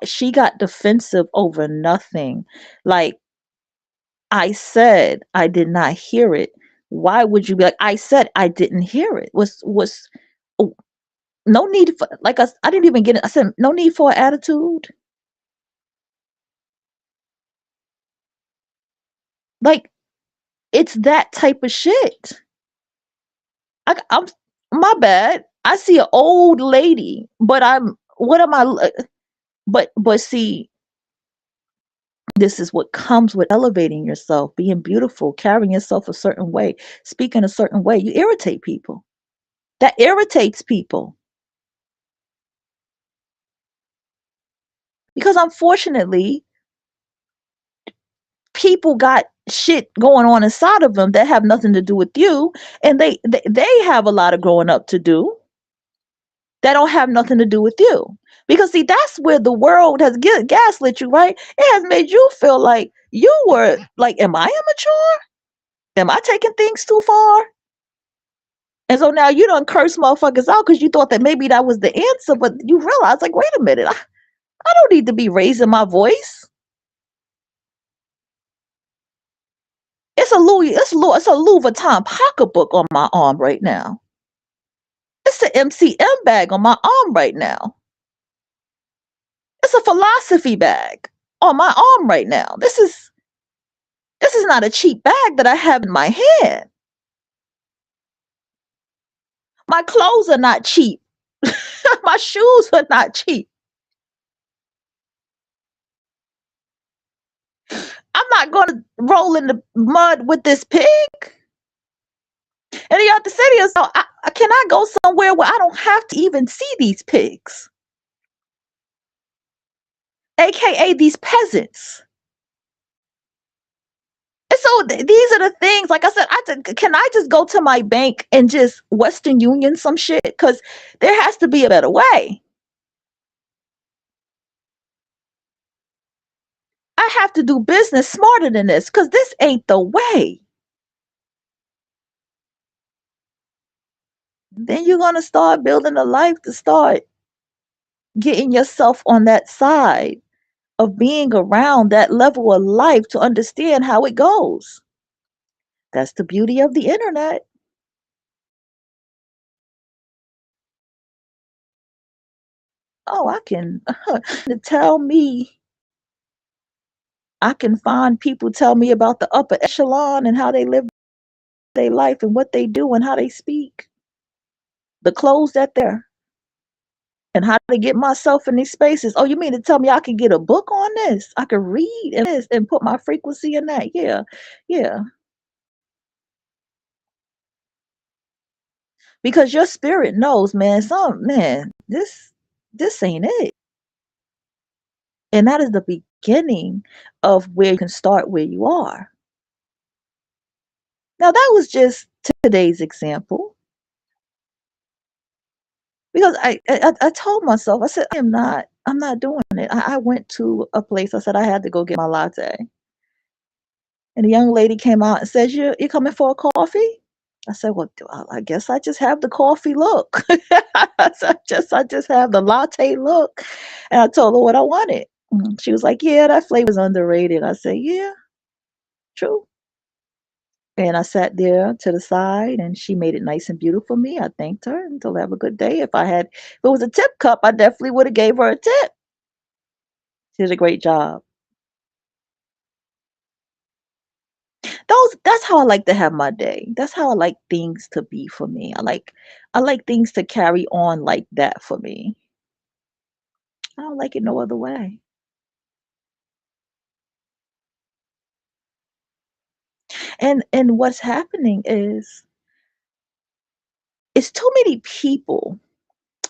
She got defensive over nothing. Like, I said I did not hear it. Why would you be like, I said I didn't hear it? Was oh, no need for, like, I didn't even get it. I said no need for an attitude. Like, it's that type of shit. I'm my bad. I see an old lady, but what am I? But see, this is what comes with elevating yourself, being beautiful, carrying yourself a certain way, speaking a certain way. You irritate people. That irritates people. Because unfortunately, people got shit going on inside of them that have nothing to do with you, and they have a lot of growing up to do that don't have nothing to do with you. Because see, that's where the world has gaslit you, right? It has made you feel like you were like, am I immature? Am I taking things too far? And so now you don't curse motherfuckers out because you thought that maybe that was the answer, but you realize, like, wait a minute, I don't need to be raising my voice. It's a Louis Vuitton pocketbook on my arm right now. It's an MCM bag on my arm right now. It's a philosophy bag on my arm right now. This is not a cheap bag that I have in my hand. My clothes are not cheap. My shoes are not cheap. I'm not going to roll in the mud with this pig. And you have to say to yourself, can I go somewhere where I don't have to even see these pigs? AKA these peasants. And so these are the things, like I said, can I just go to my bank and just Western Union some shit? Because there has to be a better way. I have to do business smarter than this because this ain't the way. Then you're going to start building a life to start getting yourself on that side of being around that level of life to understand how it goes. That's the beauty of the internet. Oh, I can to tell me, I can find people tell me about the upper echelon and how they live their life and what they do and how they speak, the clothes that they're, and how to get myself in these spaces. Oh, you mean to tell me I can get a book on this? I can read and this and put my frequency in that? Yeah, yeah. Because your spirit knows, man. This ain't it. And that is the beginning of where you can start where you are. Now that was just today's example. Because I told myself, I said, I'm not doing it. I went to a place, I said I had to go get my latte. And a young lady came out and said, you coming for a coffee? I said, well, I guess I just have the coffee look. I just have the latte look. And I told her what I wanted. She was like, yeah, that flavor's underrated. I said, yeah, true. And I sat there to the side and she made it nice and beautiful for me. I thanked her and told her have a good day. If it was a tip cup, I definitely would have gave her a tip. She did a great job. That's how I like to have my day. That's how I like things to be for me. I like things to carry on like that for me. I don't like it no other way. And what's happening is it's too many people,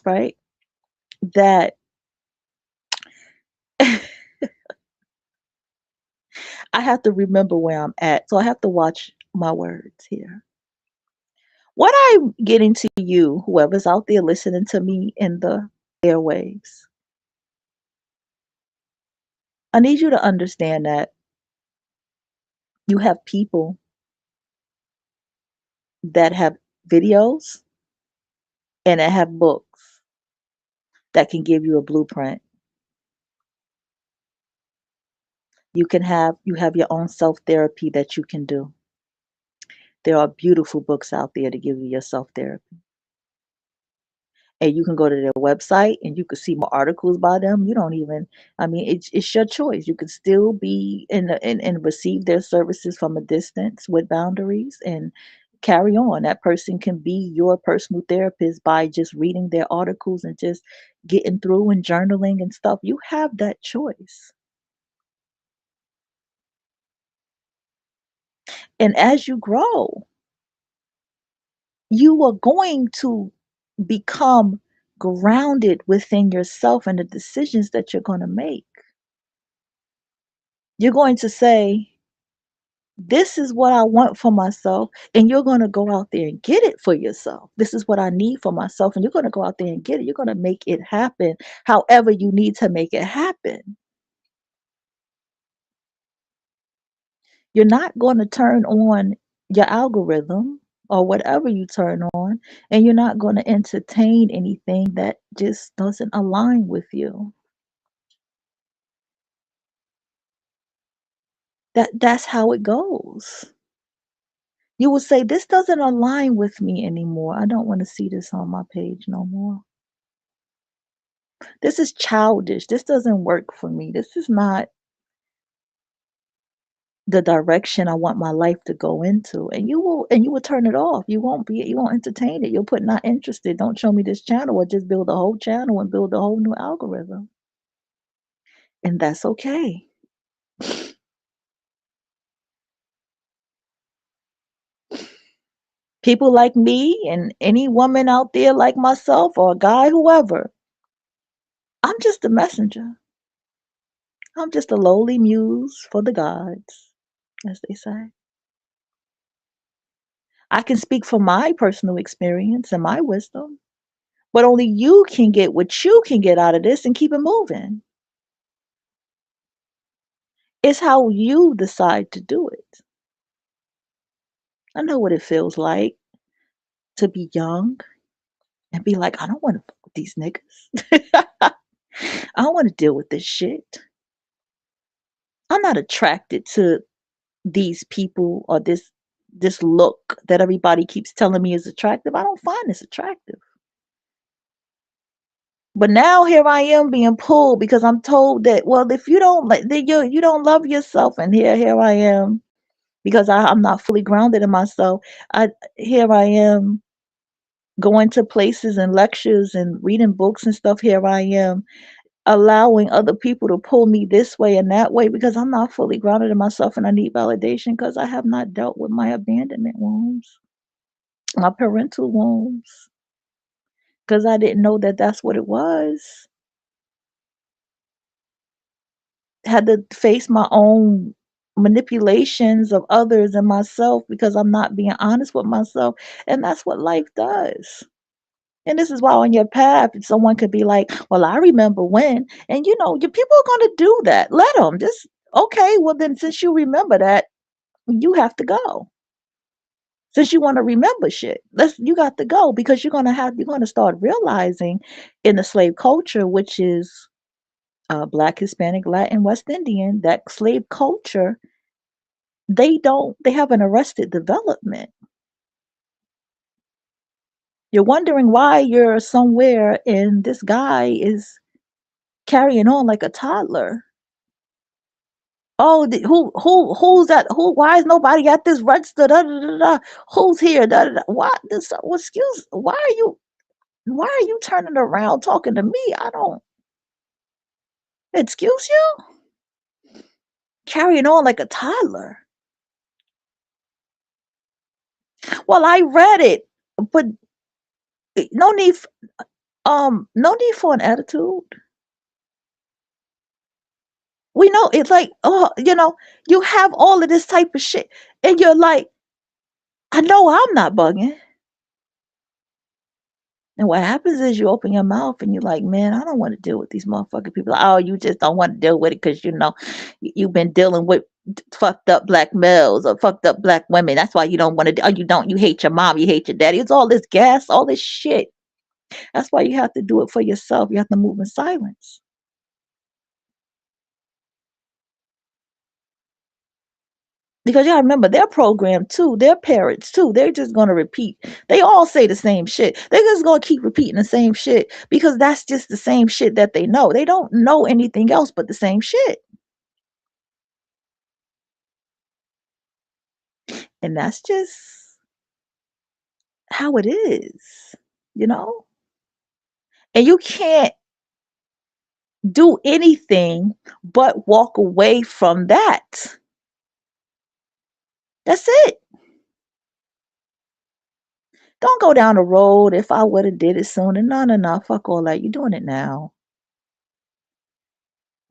right? That I have to remember where I'm at. So I have to watch my words here. What I'm getting to you, whoever's out there listening to me in the airwaves, I need you to understand that you have people that have videos and that have books that can give you a blueprint. You have your own self therapy that you can do. There are beautiful books out there to give you your self therapy. And you can go to their website and you can see more articles by them. You don't even, I mean, it's your choice. You can still be and receive their services from a distance with boundaries and carry on. That person can be your personal therapist by just reading their articles and just getting through and journaling and stuff. You have that choice. And as you grow, you are going to become grounded within yourself and the decisions that you're going to make. You're going to say, This is what I want for myself, and you're going to go out there and get it for yourself. This is what I need for myself, and you're going to go out there and get it. You're going to make it happen however you need to make it happen. You're not going to turn on your algorithm or whatever you turn on, and you're not going to entertain anything that just doesn't align with you. That's how it goes. You will say, this doesn't align with me anymore. I don't want to see this on my page no more. This is childish. This doesn't work for me. This is not the direction I want my life to go into. And you will turn it off. You won't entertain it. You'll put not interested. Don't show me this channel, or just build a whole channel and build a whole new algorithm. And that's okay. People like me and any woman out there like myself or a guy, whoever, I'm just a messenger. I'm just a lowly muse for the gods, as they say. I can speak from my personal experience and my wisdom, but only you can get what you can get out of this and keep it moving. It's how you decide to do it. I know what it feels like to be young and be like, I don't want to fuck with these niggas. I don't want to deal with this shit. I'm not attracted to these people or this look that everybody keeps telling me is attractive. I don't find this attractive. But now here I am being pulled because I'm told that, well, if you don't like, then you don't love yourself, and here I am because I'm not fully grounded in myself. I Here I am going to places and lectures and reading books and stuff. Here I am allowing other people to pull me this way and that way because I'm not fully grounded in myself, and I need validation because I have not dealt with my abandonment wounds, my parental wounds, because I didn't know that that's what it was. Had to face my own manipulations of others and myself because I'm not being honest with myself. And that's what life does. And this is why on your path, someone could be like, well, I remember when, and your people are going to do that. Let them just, okay, well, then since you remember that, you have to go. Since you want to remember shit, you got to go because you're going to start realizing in the slave culture, which is Black, Hispanic, Latin, West Indian, that slave culture, they have an arrested development. You're wondering why you're somewhere and this guy is carrying on like a toddler. Oh, who's that? Why is nobody at this register? Da, da, da, da. Who's here? Da, da, da. What? Excuse. Why are you turning around talking to me? I don't. Excuse you? Carrying on like a toddler. Well, I read it, but no need. No need for an attitude. We know it's like, oh, you have all of this type of shit, and you're like, I know I'm not bugging. And what happens is you open your mouth and you're like, man, I don't want to deal with these motherfucking people. Oh, you just don't want to deal with it because you've been dealing with fucked up black males or fucked up black women. That's why you don't want to. Oh, you hate your mom, you hate your daddy. It's all this gas, all this shit. That's why you have to do it for yourself. You have to move in silence. Because y'all remember they're programmed too. They're parrots too. They're just gonna repeat. They all say the same shit. They're just gonna keep repeating the same shit because that's just the same shit that they know. They don't know anything else but the same shit. And that's just how it is, you know? And you can't do anything but walk away from that. That's it. Don't go down the road if I would have did it sooner. No, no, no. Fuck all that. You're doing it now.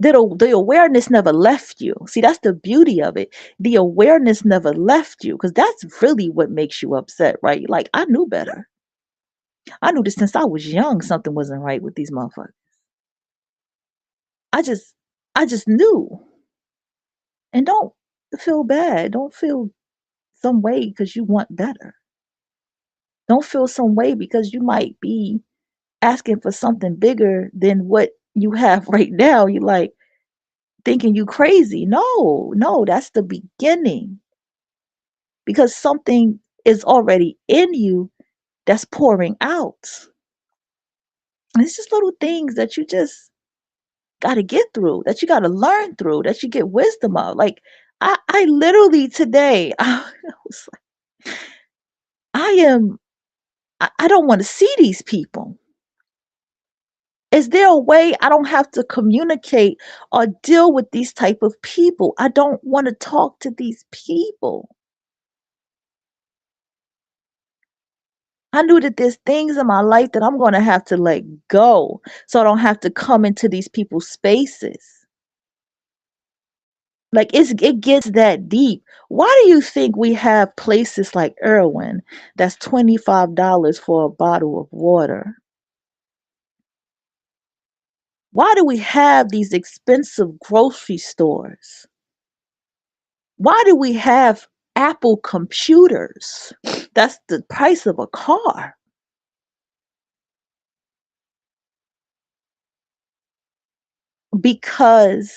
The awareness never left you. See, that's the beauty of it. The awareness never left you because that's really what makes you upset, right? You're like, I knew better. I knew this since I was young something wasn't right with these motherfuckers. I just I just knew. And don't feel bad. Don't feel some way because you want better. Don't feel some way because you might be asking for something bigger than what you have right now. You like thinking you crazy. No, no, that's the beginning because something is already in you that's pouring out. And it's just little things that you just got to get through, that you got to learn through, that you get wisdom of. Like I literally today, I was like, I am, I don't want to see these people. Is there a way I don't have to communicate or deal with these type of people? I don't want to talk to these people. I knew that there's things in my life that I'm going to have to let go so I don't have to come into these people's spaces. Like it gets that deep. Why do you think we have places like Irwin that's $25 for a bottle of water? Why do we have these expensive grocery stores? Why do we have Apple computers? That's the price of a car. Because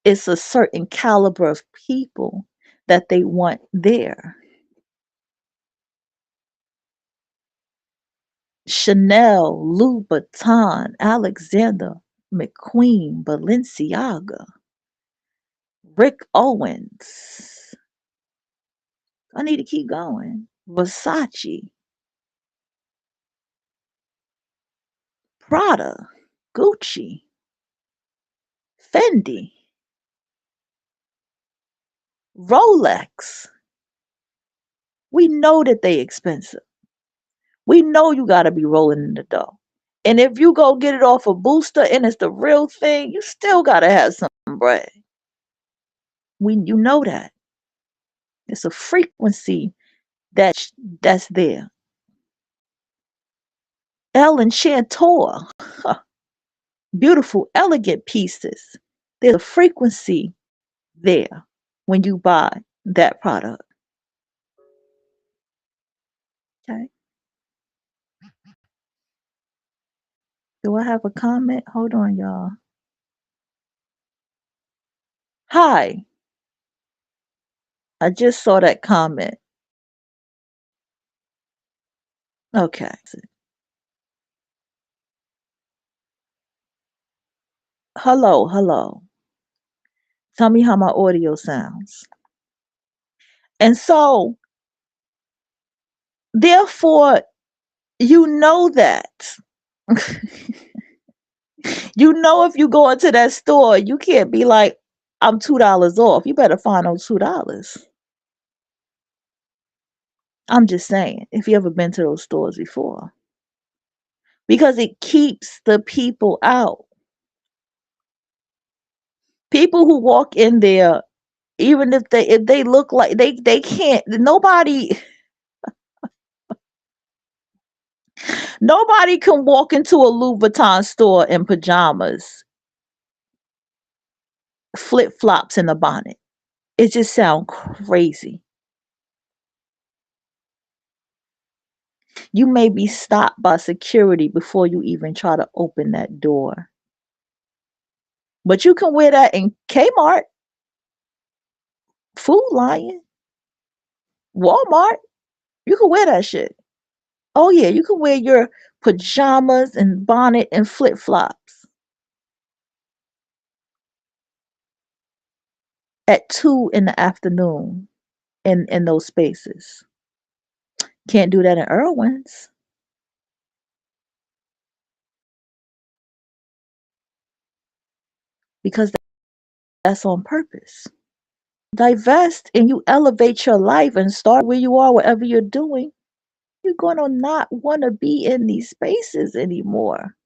it's a certain caliber of people that they want there. Chanel, Louboutin, Alexander McQueen, Balenciaga, Rick Owens. I need to keep going. Versace, Prada, Gucci, Fendi, Rolex. We know that they expensive. We know you gotta be rolling in the dough. And if you go get it off a booster and it's the real thing, you still gotta have some bread. You know that. It's a frequency that's there. Ellen Chantor, beautiful, elegant pieces. There's a frequency there when you buy that product. Okay. Do I have a comment? Hold on, y'all. Hi. I just saw that comment. Okay. Hello, hello. Tell me how my audio sounds. And so, therefore, you know that. You know, if you go into that store, you can't be like, I'm $2 off. You better find those $2. I'm just saying, if you ever been to those stores before, because it keeps the people out. People who walk in there, even if they look like they can't. Nobody can walk into a Louis Vuitton store in pajamas, flip flops, and a bonnet. It just sounds crazy. You may be stopped by security before you even try to open that door. But you can wear that in Kmart, Food Lion, Walmart. You can wear that shit. Oh yeah, you can wear your pajamas and bonnet and flip flops at 2 in the afternoon in those spaces. Can't do that in Irwin's because that's on purpose. Divest and you elevate your life and start where you are, whatever you're doing, you're going to not want to be in these spaces anymore.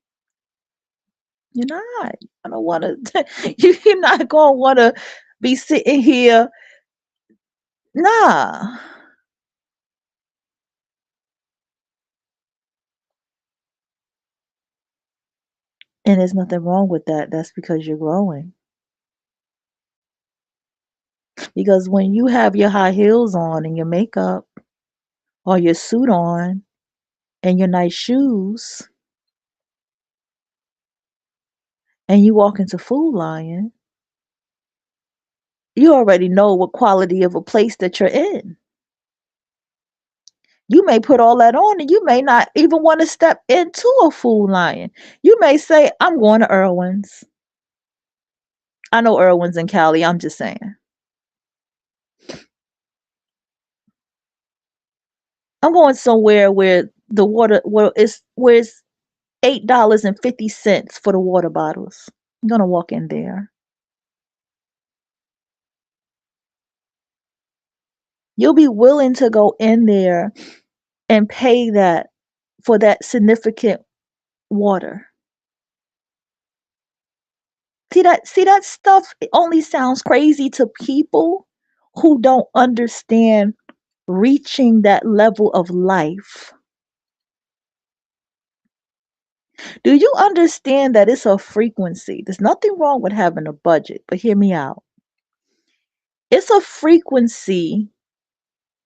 You're not. I don't want to. You're not gonna want to be sitting here. Nah. And there's nothing wrong with that. That's because you're growing. Because when you have your high heels on and your makeup or your suit on and your nice shoes and you walk into Food Lion, you already know what quality of a place that you're in. You may put all that on and you may not even want to step into a Food Lion. You may say, I'm going to Irwin's. I know Irwin's in Cali. I'm just saying. I'm going somewhere where the water where it's $8.50 for the water bottles. I'm gonna walk in there. You'll be willing to go in there and pay that for that significant water. See that stuff it only sounds crazy to people who don't understand reaching that level of life. Do you understand that it's a frequency? There's nothing wrong with having a budget, but hear me out. It's a frequency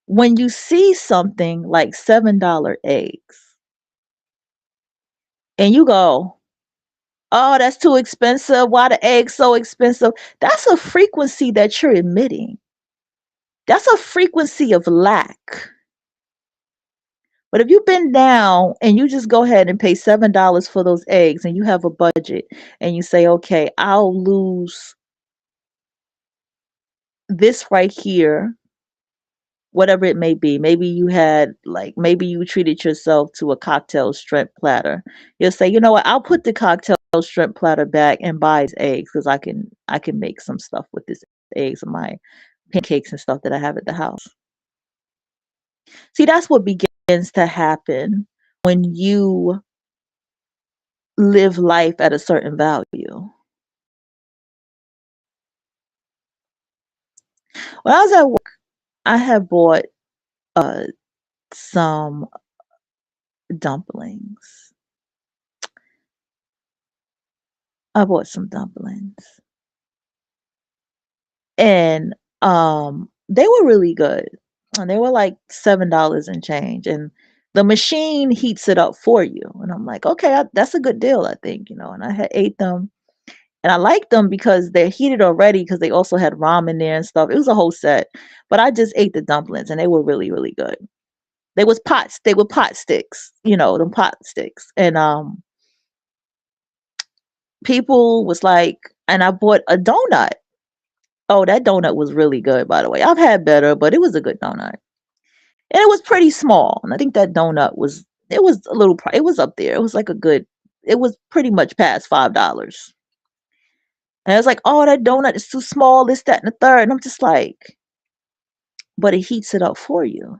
when you see something like $7 eggs and you go, oh, that's too expensive. Why the eggs so expensive? That's a frequency that you're emitting. That's a frequency of lack. But if you've been down and you just go ahead and pay $7 for those eggs and you have a budget and you say, okay, I'll lose this right here, whatever it may be. Maybe you had like maybe you treated yourself to a cocktail shrimp platter. You'll say, you know what, I'll put the cocktail shrimp platter back and buy his eggs because I can make some stuff with this eggs and my pancakes and stuff that I have at the house. See, that's what begins to happen when you live life at a certain value. When I was at work, I had bought uh some dumplings. I bought some dumplings. And they were really good. And they were like $7 and change. And the machine heats it up for you. And I'm like, okay, that's a good deal, I think. And I had ate them. And I liked them because they're heated already because they also had ramen there and stuff. It was a whole set. But I just ate the dumplings and they were really, really good. They were pot sticks, them pot sticks. And people was like, and I bought a donut. Oh, that donut was really good, by the way. I've had better, but it was a good donut. And it was pretty small. And I think that donut it was a little, it was up there. It was like it was pretty much past $5. And I was like, oh, that donut is too small, this, that, and the third. And I'm just like, but it heats it up for you.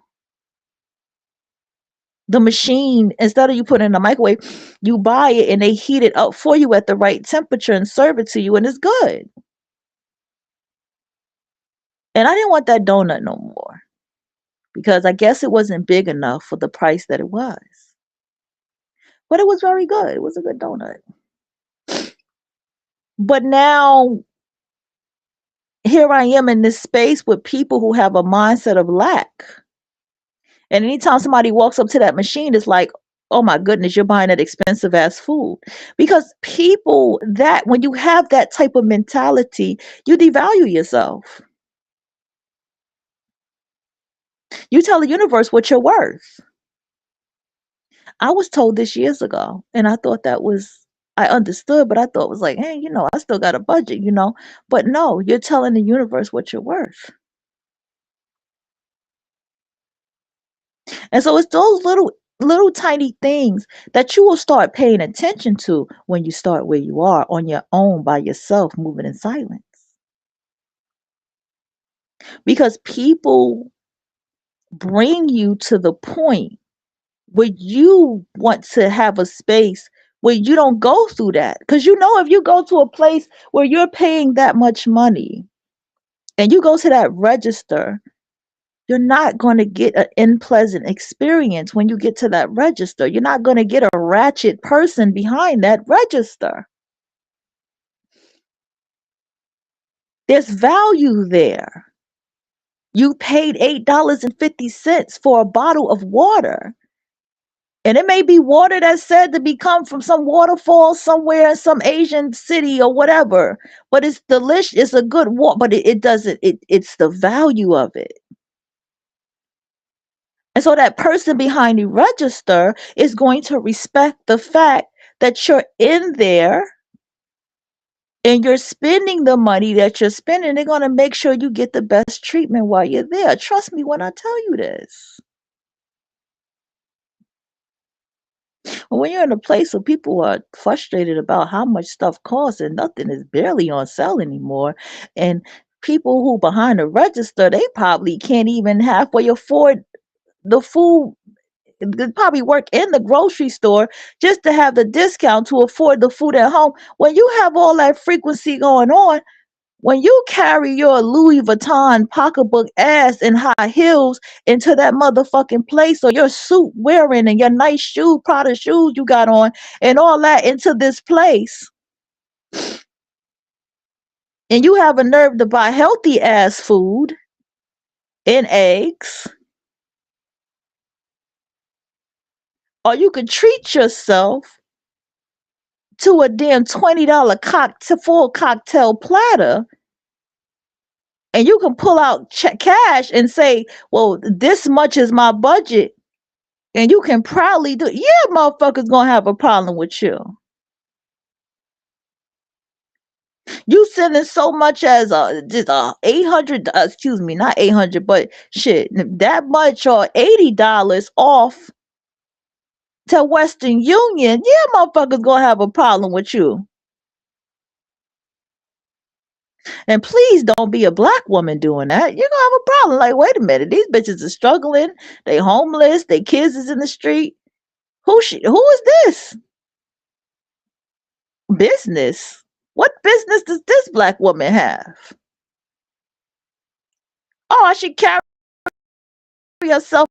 The machine, instead of you putting it in the microwave, you buy it and they heat it up for you at the right temperature and serve it to you, and it's good. And I didn't want that donut no more because I guess it wasn't big enough for the price that it was. But it was very good. It was a good donut. But now here I am in this space with people who have a mindset of lack. And anytime somebody walks up to that machine, it's like, oh my goodness, you're buying that expensive ass food. Because people that when you have that type of mentality, you devalue yourself. You tell the universe what you're worth. I was told this years ago, and I thought I understood, but I thought it was like, hey, I still got a budget. But no, you're telling the universe what you're worth. And so it's those little tiny things that you will start paying attention to when you start where you are on your own by yourself, moving in silence. Because people bring you to the point where you want to have a space where you don't go through that. Because you know, if you go to a place where you're paying that much money and you go to that register, you're not going to get an unpleasant experience when you get to that register. You're not going to get a ratchet person behind that register. There's value there. You paid $8.50 for a bottle of water. And it may be water that's said to be come from some waterfall somewhere in some Asian city or whatever. But it's delicious. It's a good water, but it doesn't, it's the value of it. And so that person behind the register is going to respect the fact that you're in there and you're spending the money that you're spending. They're going to make sure you get the best treatment while you're there. Trust me when I tell you this. When you're in a place where people are frustrated about how much stuff costs and nothing is barely on sale anymore, and people who behind the register, they probably can't even halfway afford the food. They probably work in the grocery store just to have the discount to afford the food at home. When you have all that frequency going on, when you carry your Louis Vuitton pocketbook ass and high heels into that motherfucking place, or your suit wearing and your nice shoe, Prada shoes you got on, and all that into this place, and you have a nerve to buy healthy ass food and eggs, or you could treat yourself to a damn $20 full cocktail platter, and you can pull out cash and say, well, this much is my budget, and you can proudly do it. Yeah, motherfuckers gonna have a problem with you. You sending so much as just 800, excuse me, not 800, but shit, that much, or $80 off to Western Union. Yeah, motherfuckers gonna have a problem with you. And please don't be a black woman doing that. You're gonna have a problem. Like, wait a minute, these bitches are struggling. They homeless. They kids is in the street. Who is this? Business? What business does this black woman have? Oh, I should carry herself.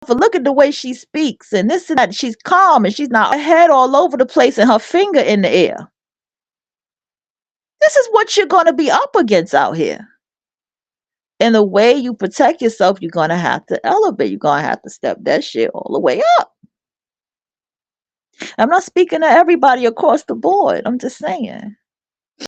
Look at the way she speaks and this and that. She's calm and she's not her head all over the place and her finger in the air. This is what you're going to be up against out here. And the way you protect yourself, you're going to have to elevate. You're going to have to step that shit all the way up. I'm not speaking to everybody across the board. I'm just saying.